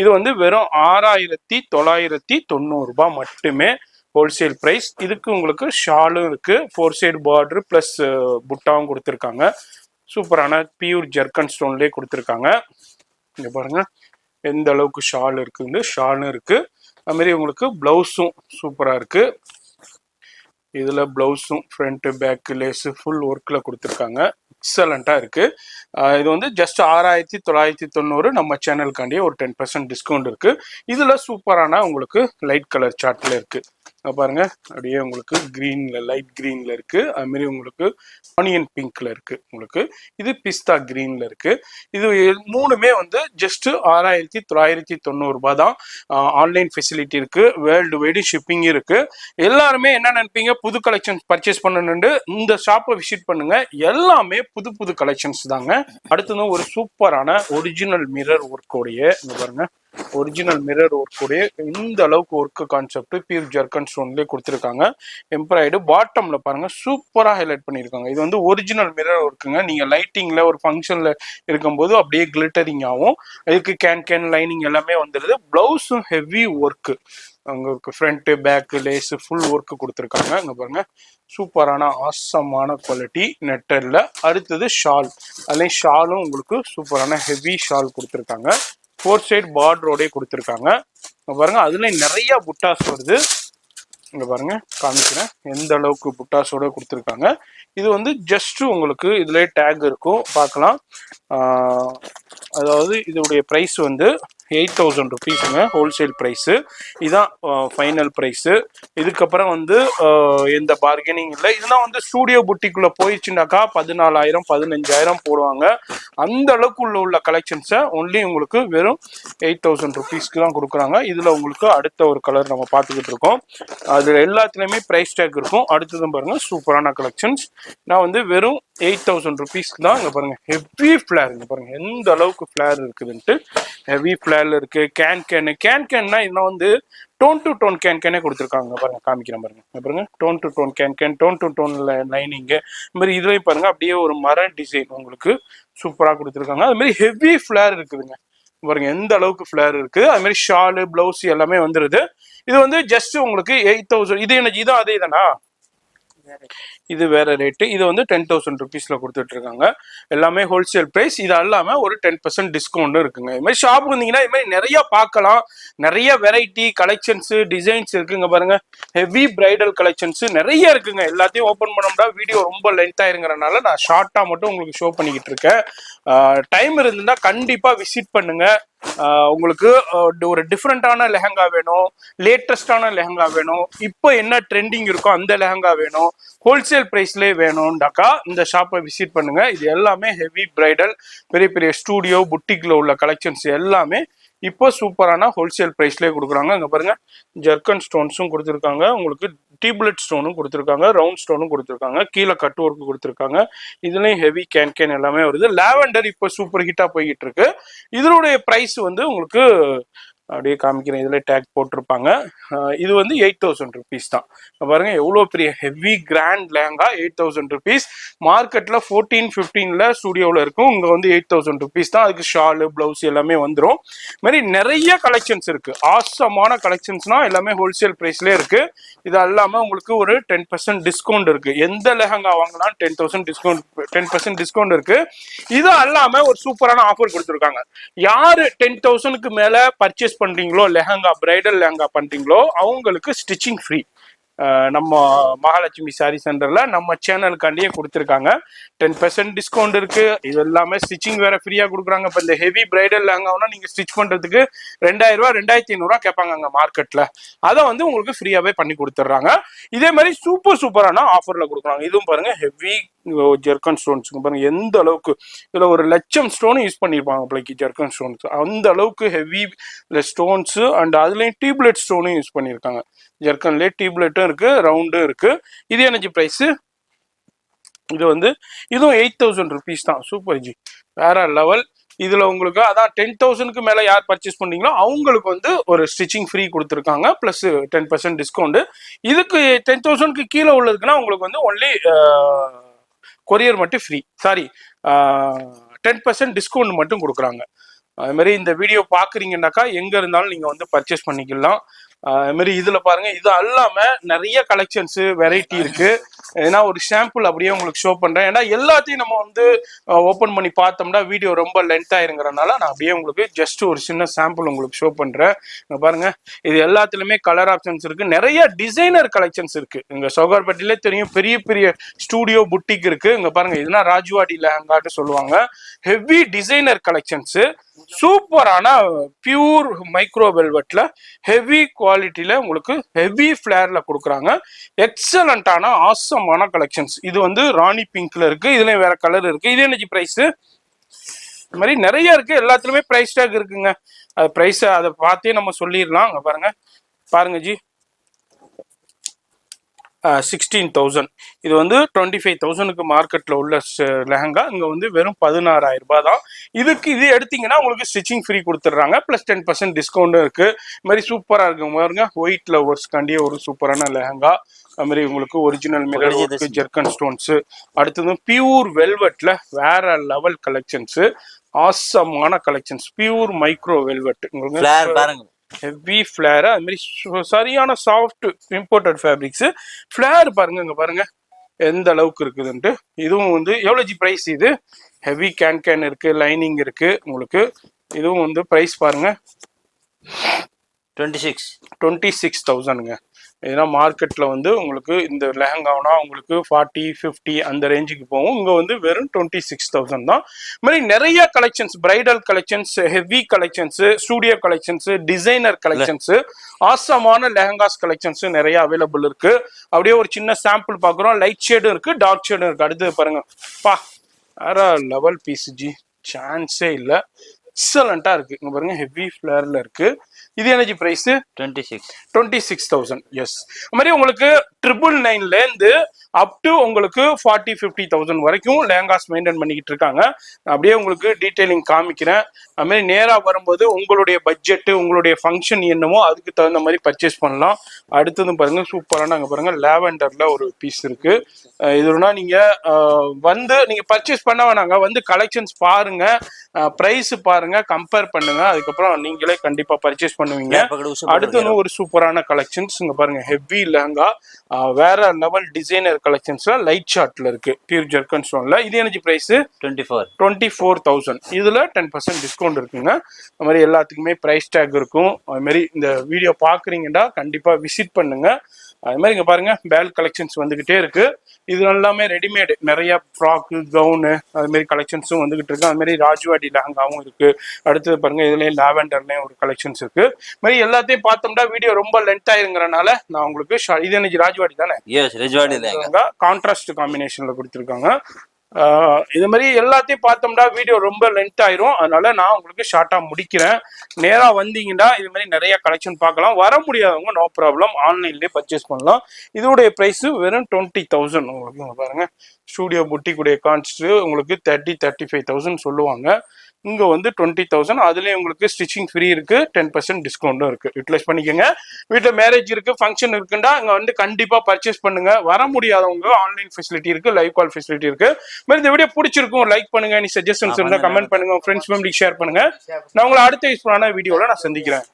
இது வந்து வெறும் 6,990 ரூபாய் மட்டுமே ஹோல்சேல் பிரைஸ். இதுக்கு உங்களுக்கு ஷாலும் இருக்கு, 4 சைடு பார்டர் பிளஸ் புட்டாவும் கொடுத்துருக்காங்க. சூப்பரான பியூர் ஜெர்கன் ஸ்டோன்லேயே கொடுத்துருக்காங்க. இங்க பாருங்க எந்த அளவுக்கு ஷால் இருக்குன்னு. ஷாலும் இருக்கு. அது மாதிரி உங்களுக்கு பிளவுஸும் சூப்பரா இருக்கு. இதுல பிளவுஸும் ஃப்ரண்ட் பேக் லேஸ் ஃபுல் ஒர்க்ல கொடுத்துருக்காங்க. எக்ஸலண்டா இருக்கு. இது வந்து ஜஸ்ட் 6,990 நம்ம சேனலுக்காண்டியே ஒரு 10% டிஸ்கவுண்ட் இருக்கு. இதுல சூப்பரான உங்களுக்கு லைட் கலர் சார்ட்ல இருக்கு. பாருங்க அப்படியே உங்களுக்கு கிரீன்ல லைட் கிரீன்ல இருக்கு. அது மாதிரி உங்களுக்கு ஆனியன் பிங்க்ல இருக்கு. உங்களுக்கு இது பிஸ்தா கிரீன்ல இருக்கு. இது மூணுமே வந்து ஜஸ்ட் 6,990 ரூபாய் தான். ஆன்லைன் ஃபெசிலிட்டி இருக்கு. வேர்ல்டு வைடு ஷிப்பிங் இருக்கு. எல்லாருமே என்ன நினைப்பீங்க, புது கலெக்ஷன் பர்ச்சேஸ் பண்ணணும்னு இந்த ஷாப்பை விசிட் பண்ணுங்க. எல்லாமே புது புது கலெக்ஷன்ஸ் தாங்க. அடுத்தது ஒரு சூப்பரான ஒரிஜினல் மிரர் ஒர்க்கோடைய இங்க பாருங்க. ஒரிஜினல் மிரர் ஒர்க்குடைய இந்த அளவுக்கு ஒர்க் கான்செப்ட் பியூர் ஜெர்கன் ஸ்டோன்லேயே கொடுத்துருக்காங்க. எம்ப்ராய்டு பாட்டம்ல பாருங்க சூப்பரா ஹைலைட் பண்ணியிருக்காங்க. இது வந்து ஒரிஜினல் மிரர் ஒர்க்குங்க. நீங்க லைட்டிங்ல ஒரு ஃபங்க்ஷன்ல இருக்கும்போது அப்படியே கிளிட்டரிங் ஆகும். இதுக்கு கேன் லைனிங் எல்லாமே வந்துடுது. பிளவுஸும் ஹெவி ஒர்க்கு. அங்க front back lace full work கொடுத்துருக்காங்க. இங்க பாருங்க சூப்பரான ஆசமான குவாலிட்டி நெட்டர்ல. அடுத்தது ஷால். அதுலேயும் ஷாலும் உங்களுக்கு சூப்பரான ஹெவி ஷால் கொடுத்துருக்காங்க. 4 சைடு பார்டரோடய கொடுத்துருக்காங்க. பாருங்க அதுல நிறைய புட்டாஸ் வருது. இங்க பாருங்க காமிக்கிறேன் எந்த அளவுக்கு புட்டாஸோட கொடுத்துருக்காங்க. இது வந்து ஜஸ்ட் உங்களுக்கு இதுல டேக் இருக்கும் பார்க்கலாம். அதாவது இதோடைய ப்ரைஸ் வந்து 8,000 ருபீஸுங்க ஹோல்சேல் ப்ரைஸு. இதுதான் ஃபைனல் ப்ரைஸு. இதுக்கப்புறம் வந்து எந்த பார்கெனிங் இல்லை. இதெல்லாம் வந்து ஸ்டூடியோ புட்டிக்குள்ளே போயிடுச்சுனாக்கா 14,000 15,000 போடுவாங்க. அந்த அளவுக்கு உள்ள கலெக்ஷன்ஸை ஒன்லி உங்களுக்கு வெறும் 8,000 ருபீஸ்க்கு தான் கொடுக்குறாங்க. இதில் உங்களுக்கு அடுத்த ஒரு கலர் நம்ம பார்த்துக்கிட்டு இருக்கோம். அதில் எல்லாத்துலேயுமே ப்ரைஸ் டேக் இருக்கும். அடுத்ததும் பாருங்கள் சூப்பரான கலெக்ஷன்ஸ். நான் வந்து வெறும் 8,000 ருபீஸ்க்கு தான். இங்கே பாருங்கள் ஹெவி ஃப்ளேர். இங்கே பாருங்கள் எந்த அளவுக்கு ஃப்ளேர் இருக்குதுன்ட்டு. ஹெவி ஃப்ளேர்ல இருக்கு. கேன்னா இதெல்லாம் வந்து டோன் டு டோன் கேனே கொடுத்துருக்காங்க. பாருங்க காமிக்கிறேன் பாருங்க. பாருங்க tone to tone can tone to tone lining. இது மாதிரி இதுலேயும் பாருங்க அப்படியே ஒரு மர டிசைன் உங்களுக்கு சூப்பராக கொடுத்துருக்காங்க. அது மாதிரி ஹெவி ஃப்ளேர் இருக்குதுங்க. பாருங்க எந்த அளவுக்கு ஃப்ளேர் இருக்கு. அது மாதிரி ஷாலு பிளவுஸ் எல்லாமே வந்துருது. இது வந்து ஜஸ்ட் உங்களுக்கு 8,000. இது என்ன இதுவும் அதே தானா? இது வேற ரேட்டு. இது வந்து 10,000 ருபீஸ்ல கொடுத்துட்டு இருக்காங்க. எல்லாமே ஹோல்சேல் பிரைஸ். இது இல்லாம ஒரு 10% டிஸ்கவுண்ட் இருக்குங்க. இது மாதிரி ஷாப் வந்தீங்கன்னா இது மாதிரி நிறைய பார்க்கலாம். நிறைய வெரைட்டி கலெக்ஷன்ஸ் டிசைன்ஸ் இருக்குங்க. பாருங்க ஹெவி பிரைடல் கலெக்ஷன்ஸ் நிறைய இருக்குங்க. எல்லாத்தையும் ஓப்பன் பண்ணோம்னா வீடியோ ரொம்ப லென்த் ஆயிருங்கிறனால நான் ஷார்ட்டா மட்டும் உங்களுக்கு ஷோ பண்ணிக்கிட்டு இருக்கேன். டைம் இருந்ததுன்னா கண்டிப்பா விசிட் பண்ணுங்க. உங்களுக்கு ஒரு டிஃப்ரெண்டான லெஹங்கா வேணும், லேட்டஸ்டான லெஹங்கா வேணும், இப்போ என்ன ட்ரெண்டிங் இருக்கோ அந்த லெஹங்கா வேணும், ஹோல்சேல் பிரைஸ்லேயே வேணும்டாக்கா இந்த ஷாப்பை விசிட் பண்ணுங்க. இது எல்லாமே ஹெவி பிரைடல் பெரிய பெரிய ஸ்டூடியோ புட்டிக்ல உள்ள கலெக்ஷன்ஸ் எல்லாமே இப்போ சூப்பரான ஹோல்சேல் பிரைஸ்லேயே கொடுக்குறாங்க. அங்கே பாருங்க ஜெர்கன் ஸ்டோன்ஸும் கொடுத்துருக்காங்க, உங்களுக்கு டியூப்லெட் ஸ்டோனும் கொடுத்துருக்காங்க, ரவுண்ட் ஸ்டோனும் கொடுத்துருக்காங்க, கீழே கட் ஒர்க் கொடுத்துருக்காங்க. இதுலயும் ஹெவி கேன் எல்லாமே வருது. லாவெண்டர் இப்போ சூப்பர் ஹிட்டா போய்கிட்டு இருக்கு. இதனுடைய பிரைஸ் வந்து உங்களுக்கு அப்படியே காமிக்கிறேன், இதுல டேக் போட்டிருப்பாங்க. இது வந்து 8000 ருபீஸ் தான். பாருங்க எவ்வளவு பெரிய ஹெவி கிராண்ட் லேங்கா, 8000 ருபீஸ். மார்க்கெட்ல 14-15ல ஸ்டுடியோவில் இருக்கும், இங்க வந்து 8000 ருபீஸ் தான். அதுக்கு ஷாலு பிளவுஸ் எல்லாமே வந்துடும். மாதிரி நிறைய கலெக்ஷன்ஸ் இருக்கு, ஆசமான கலெக்ஷன்ஸ்னா எல்லாமே ஹோல்சேல் பிரைஸ்லேயே இருக்கு. இது இல்லாம உங்களுக்கு ஒரு 10% டிஸ்கவுண்ட் இருக்கு. எந்த லெஹங்கா வாங்கலாம் 10% டிஸ்கவுண்ட், 10% டிஸ்கவுண்ட் இருக்கு. இது அல்லாம ஒரு சூப்பரான ஆஃபர் கொடுத்துருக்காங்க. யாரு 10,000க்கு மேல பர்ச்சேஸ் பண்றீங்களோ, லெஹங்கா பிரைடல் லெஹங்கா பண்றீங்களோ அவங்களுக்கு ஸ்டிச்சிங் ஃப்ரீ. நம்ம மகாலட்சுமி சாரி சென்டர்ல நம்ம சேனலுக்காண்டியே கொடுத்துருக்காங்க. 10% டிஸ்கவுண்ட் இருக்கு. இது எல்லாமே ஸ்டிச்சிங் வேற ஃப்ரீயா கொடுக்குறாங்க. இப்போ இந்த ஹெவி பிரைடல் லெஹங்காவுனா நீங்க ஸ்டிச் பண்றதுக்கு 2000 ரூபா 2500 கேட்பாங்க அங்க மார்க்கெட்ல. அதை வந்து உங்களுக்கு ஃப்ரீயாவே பண்ணி கொடுத்துட்றாங்க. இதே மாதிரி சூப்பரான ஆஃபர்ல கொடுக்குறாங்க. இதுவும் பாருங்க ஹெவி ஜெர்கன் ஸ்டோன்ஸ் பாருங்க எந்த அளவுக்கு, இதுல 1,00,000 ஸ்டோன் யூஸ் பண்ணிருப்பாங்க பிள்ளைக்கு ஜெர்கன் ஸ்டோன்ஸ். அந்த அளவுக்கு ஹெவி ஸ்டோன்ஸ் அண்ட் அதுலயும் டியூப்லெட் ஸ்டோனும் யூஸ் பண்ணிருக்காங்க. ஜெர்கன்லேயே டியூப்லெட்டும் இருக்கு, ரவுண்டும் இருக்கு. இது எனக்கு பிரைஸ், இது வந்து இதுவும் 8000 ருபீஸ் தான். சூப்பர் ஜி, வேற லெவல். இதுல உங்களுக்கு அதான் 10,000க்கு மேல யார் பர்ச்சேஸ் பண்ணீங்களோ அவங்களுக்கு வந்து ஒரு ஸ்டிச்சிங் ஃப்ரீ கொடுத்துருக்காங்க, பிளஸ் 10% டிஸ்கவுண்ட். இதுக்கு 10,000க்கு கீழே உள்ளதுக்குன்னா உங்களுக்கு வந்து ஒன்லி கொரியர் மட்டும் ஃப்ரீ, சாரி 10% டிஸ்கவுண்ட் மட்டும் கொடுக்குறாங்க. அது மாதிரி இந்த வீடியோ பாக்குறீங்கன்னாக்கா எங்க இருந்தாலும் நீங்க வந்து பர்ச்சேஸ் பண்ணிக்கலாம். அது மாதிரி இதுல பாருங்க, இது அல்லாம நிறைய கலெக்ஷன்ஸ் வெரைட்டி இருக்கு. ஏன்னா ஒரு சாம்பிள் அப்படியே உங்களுக்கு ஷோ பண்றேன். ஏன்னா எல்லாத்தையும் நம்ம வந்து ஓபன் பண்ணி பார்த்தோம்னா வீடியோ ரொம்ப லென்த் ஆயிருங்கிறனால நான் அப்படியே உங்களுக்கு ஜஸ்ட் ஒரு சின்ன சாம்பிள் உங்களுக்கு ஷோ பண்றேன். பாருங்க இது எல்லாத்துலயுமே கலர் ஆப்ஷன்ஸ் இருக்கு, நிறைய டிசைனர் கலெக்ஷன்ஸ் இருக்கு. இங்க சௌகார்பேட்டையிலே தெரியும், பெரிய பெரிய ஸ்டூடியோ புட்டிக் இருக்கு. இங்க பாருங்க இதெல்லாம் ராஜ்வாடி லெஹங்காட்டு சொல்லுவாங்க. ஹெவி டிசைனர் கலெக்ஷன்ஸ், சூப்பரான பியூர் மைக்ரோ வெல்வெட்ல ஹெவி குவாலிட்டியில உங்களுக்கு ஹெவி ஃபிளேர்ல கொடுக்குறாங்க. எக்ஸலண்டான ஆசமான கலெக்ஷன்ஸ். இது வந்து ராணி பிங்க்ல இருக்கு, இதுலயும் வேற கலர் இருக்கு. இது என்ன பிரைஸ்? இந்த மாதிரி நிறைய இருக்கு, எல்லாத்துலயுமே பிரைஸ் டேக் இருக்குங்க. அது பிரைஸ் அதை பார்த்தே நம்ம சொல்லிடலாம். அங்க பாருங்க, பாருங்க ஜி 16,000. இது வந்து 25,000க்கு மார்க்கெட்ல உள்ள லெஹங்கா இங்க வந்து வெறும் 16,000 ரூபாய் தான். இதுக்கு இது எடுத்தீங்கன்னா உங்களுக்கு ஸ்டிச்சிங் ஃப்ரீ கொடுத்துட்றாங்க, பிளஸ் 10% டிஸ்கவுண்ட் இருக்கு. இது மாதிரி சூப்பரா இருக்கு பாருங்க. ஒயிட் லவர்ஸ் கண்டியே ஒரு சூப்பரான லெஹங்கா. அது மாதிரி உங்களுக்கு original mirror work, zircon stones. அடுத்தது பியூர் வெல்வெட்ல வேற லெவல் கலெக்ஷன்ஸ், ஆசமான கலெக்ஷன்ஸ். பியூர் மைக்ரோ வெல்வெட் பாருங்க, ஹெவி ஃபிளேர். அது மாதிரி சரியான சாஃப்ட் இம்போர்ட்டட் ஃபேப்ரிக்ஸ். ஃபிளேர் பாருங்க, இங்க பாருங்க எந்த அளவுக்கு இருக்குதுன்ட்டு. இதுவும் வந்து எவ்வளவு ஜி பிரைஸ்? இது ஹெவி கேன் இருக்கு, லைனிங் இருக்கு உங்களுக்கு. இதுவும் வந்து பிரைஸ் பாருங்க 26,000ங்க. ஏன்னா மார்க்கெட்ல வந்து உங்களுக்கு இந்த லெஹங்கானா உங்களுக்கு 40-50 அந்த ரேஞ்சுக்கு போகும். இங்க வந்து வெறும் 26,000 தான். மாதிரி நிறைய collections, bridal collections, heavy collections, studio collections, designer collections, ஆசமான லெஹங்காஸ் கலெக்ஷன்ஸ் நிறைய அவைலபிள் இருக்கு. அப்படியே ஒரு சின்ன சாம்பிள் பாக்குறோம். லைட் ஷேடும் இருக்கு, டார்க் ஷேடும் இருக்கு. அடுத்து பாருங்க, பா வேற லெவல் பீஸ் ஜி, சான்ஸே இல்ல, எக்ஸலண்டா இருக்கு. இங்க பாருங்க ஹெவி ஃபிளேர்ல இருக்கு. இது எனர்ஜி பிரைஸ் 26,000. எஸ், அது மாதிரி உங்களுக்கு 999ல இருந்து அப் டு உங்களுக்கு 40-50,000 வரைக்கும் லெஹங்காஸ் மெயின்டைன் பண்ணிக்கிட்டு இருக்காங்க. அப்படியே உங்களுக்கு டீடைலிங் காமிக்கிறேன். அது மாதிரி நேரா வரும்போது உங்களுடைய பட்ஜெட், உங்களுடைய ஃபங்க்ஷன் என்னமோ அதுக்கு தகுந்த மாதிரி பர்ச்சேஸ் பண்ணலாம். அடுத்தது பாருங்க சூப்பரான, அங்க பாருங்க லாவெண்டர்ல ஒரு பீஸ் இருக்கு. இதுனா நீங்க வந்து நீங்க பர்ச்சேஸ் பண்ண வேணாங்க, வந்து கலெக்ஷன்ஸ் பாருங்க, பிரைஸ் பாருங்க, கம்பேர் பண்ணுங்க, அதுக்கப்புறம் நீங்களே கண்டிப்பா பர்ச்சேஸ் பண்ணுவீங்க. அடுத்து ஒரு சூப்பரான கலெக்ஷன்ஸ் இங்க பாருங்க, ஹெவி லெஹங்கா, வேற லெவல் டிசைனர் கலெக்ஷன்ஸ்ல லைட் ஷார்ட்ல இருக்கு, பியூர் ஜெர்கன் ஸ்டோன்ல. இது எனர்ஜி பிரைஸ் 24,000. இதுல 10% டிஸ்கவுண்ட் இருக்குங்க. அது மாதிரி எல்லாத்துக்குமே பிரைஸ் டேக் இருக்கும். அது மாதிரி இந்த வீடியோ பாக்குறீங்கன்னா கண்டிப்பா விசிட் பண்ணுங்க. அது மாதிரி இங்க பாருங்க பேல் கலெக்ஷன்ஸ் வந்துகிட்டே இருக்கு. இது எல்லாமே ரெடிமேட், நிறைய ஃப்ராக்கு, கவுனு, அது மாதிரி கலெக்ஷன்ஸும் வந்துகிட்டு இருக்கு. அது மாதிரி ராஜ்வாடி லெஹங்காவும் இருக்கு. அடுத்தது பாருங்க இதுலயும் லாவெண்டர்லயும் ஒரு கலெக்ஷன்ஸ் இருக்கு. மாதிரி எல்லாத்தையும் பார்த்தோம்னா வீடியோ ரொம்ப லென்த் ஆயிருங்கிறனால நான் உங்களுக்கு இது இன்னைக்கு ராஜ்வாடி தானே, கான்ட்ராஸ்ட் காம்பினேஷன்ல கொடுத்துருக்காங்க. இது மாதிரி எல்லாத்தையும் பார்த்தோம்னா வீடியோ ரொம்ப லென்த் ஆயிரும். அதனால நான் உங்களுக்கு ஷார்ட்டா முடிக்கிறேன். நேரா வந்தீங்கன்னா இது மாதிரி நிறைய கலெக்ஷன் பார்க்கலாம். வர முடியாதவங்க நோ ப்ராப்ளம், ஆன்லைன்லேயே பர்ச்சேஸ் பண்ணலாம். இதோடைய ப்ரைஸ் வெறும் 20,000. உங்களுக்கு பாருங்க, ஸ்டூடியோ புட்டிக்குடைய கான்ஸ்ட் உங்களுக்கு 35,000 சொல்லுவாங்க. இங்க வந்து 20,000. அதுலயே உங்களுக்கு ஸ்டிச்சிங் ஃப்ரீ இருக்கு, 10% டிஸ்கவுண்டும் இருக்கு. யூட்டிலைஸ் பண்ணிக்கோங்க. வீட்டுல மேரேஜ் இருக்கு, ஃபங்க்ஷன் இருக்குன்னா இங்க வந்து கண்டிப்பா பர்ச்சேஸ் பண்ணுங்க. வர முடியாதவங்க ஆன்லைன் ஃபெசிலிட்டி இருக்கு, லைவ் கால் ஃபெசிலிட்டி இருக்கு. இந்த வீடியோ பிடிச்சிருக்கும் லைக் பண்ணுங்க. நீ சஜஷன்ஸ் இருந்தா கமெண்ட் பண்ணுங்க, ஃப்ரெண்ட்ஸ் ஃபேமிலிக்கு ஷேர் பண்ணுங்க. நான் உங்களை அடுத்த யூஸ்ஃபுல்லான வீடியோல நான் சந்திக்கிறேன்.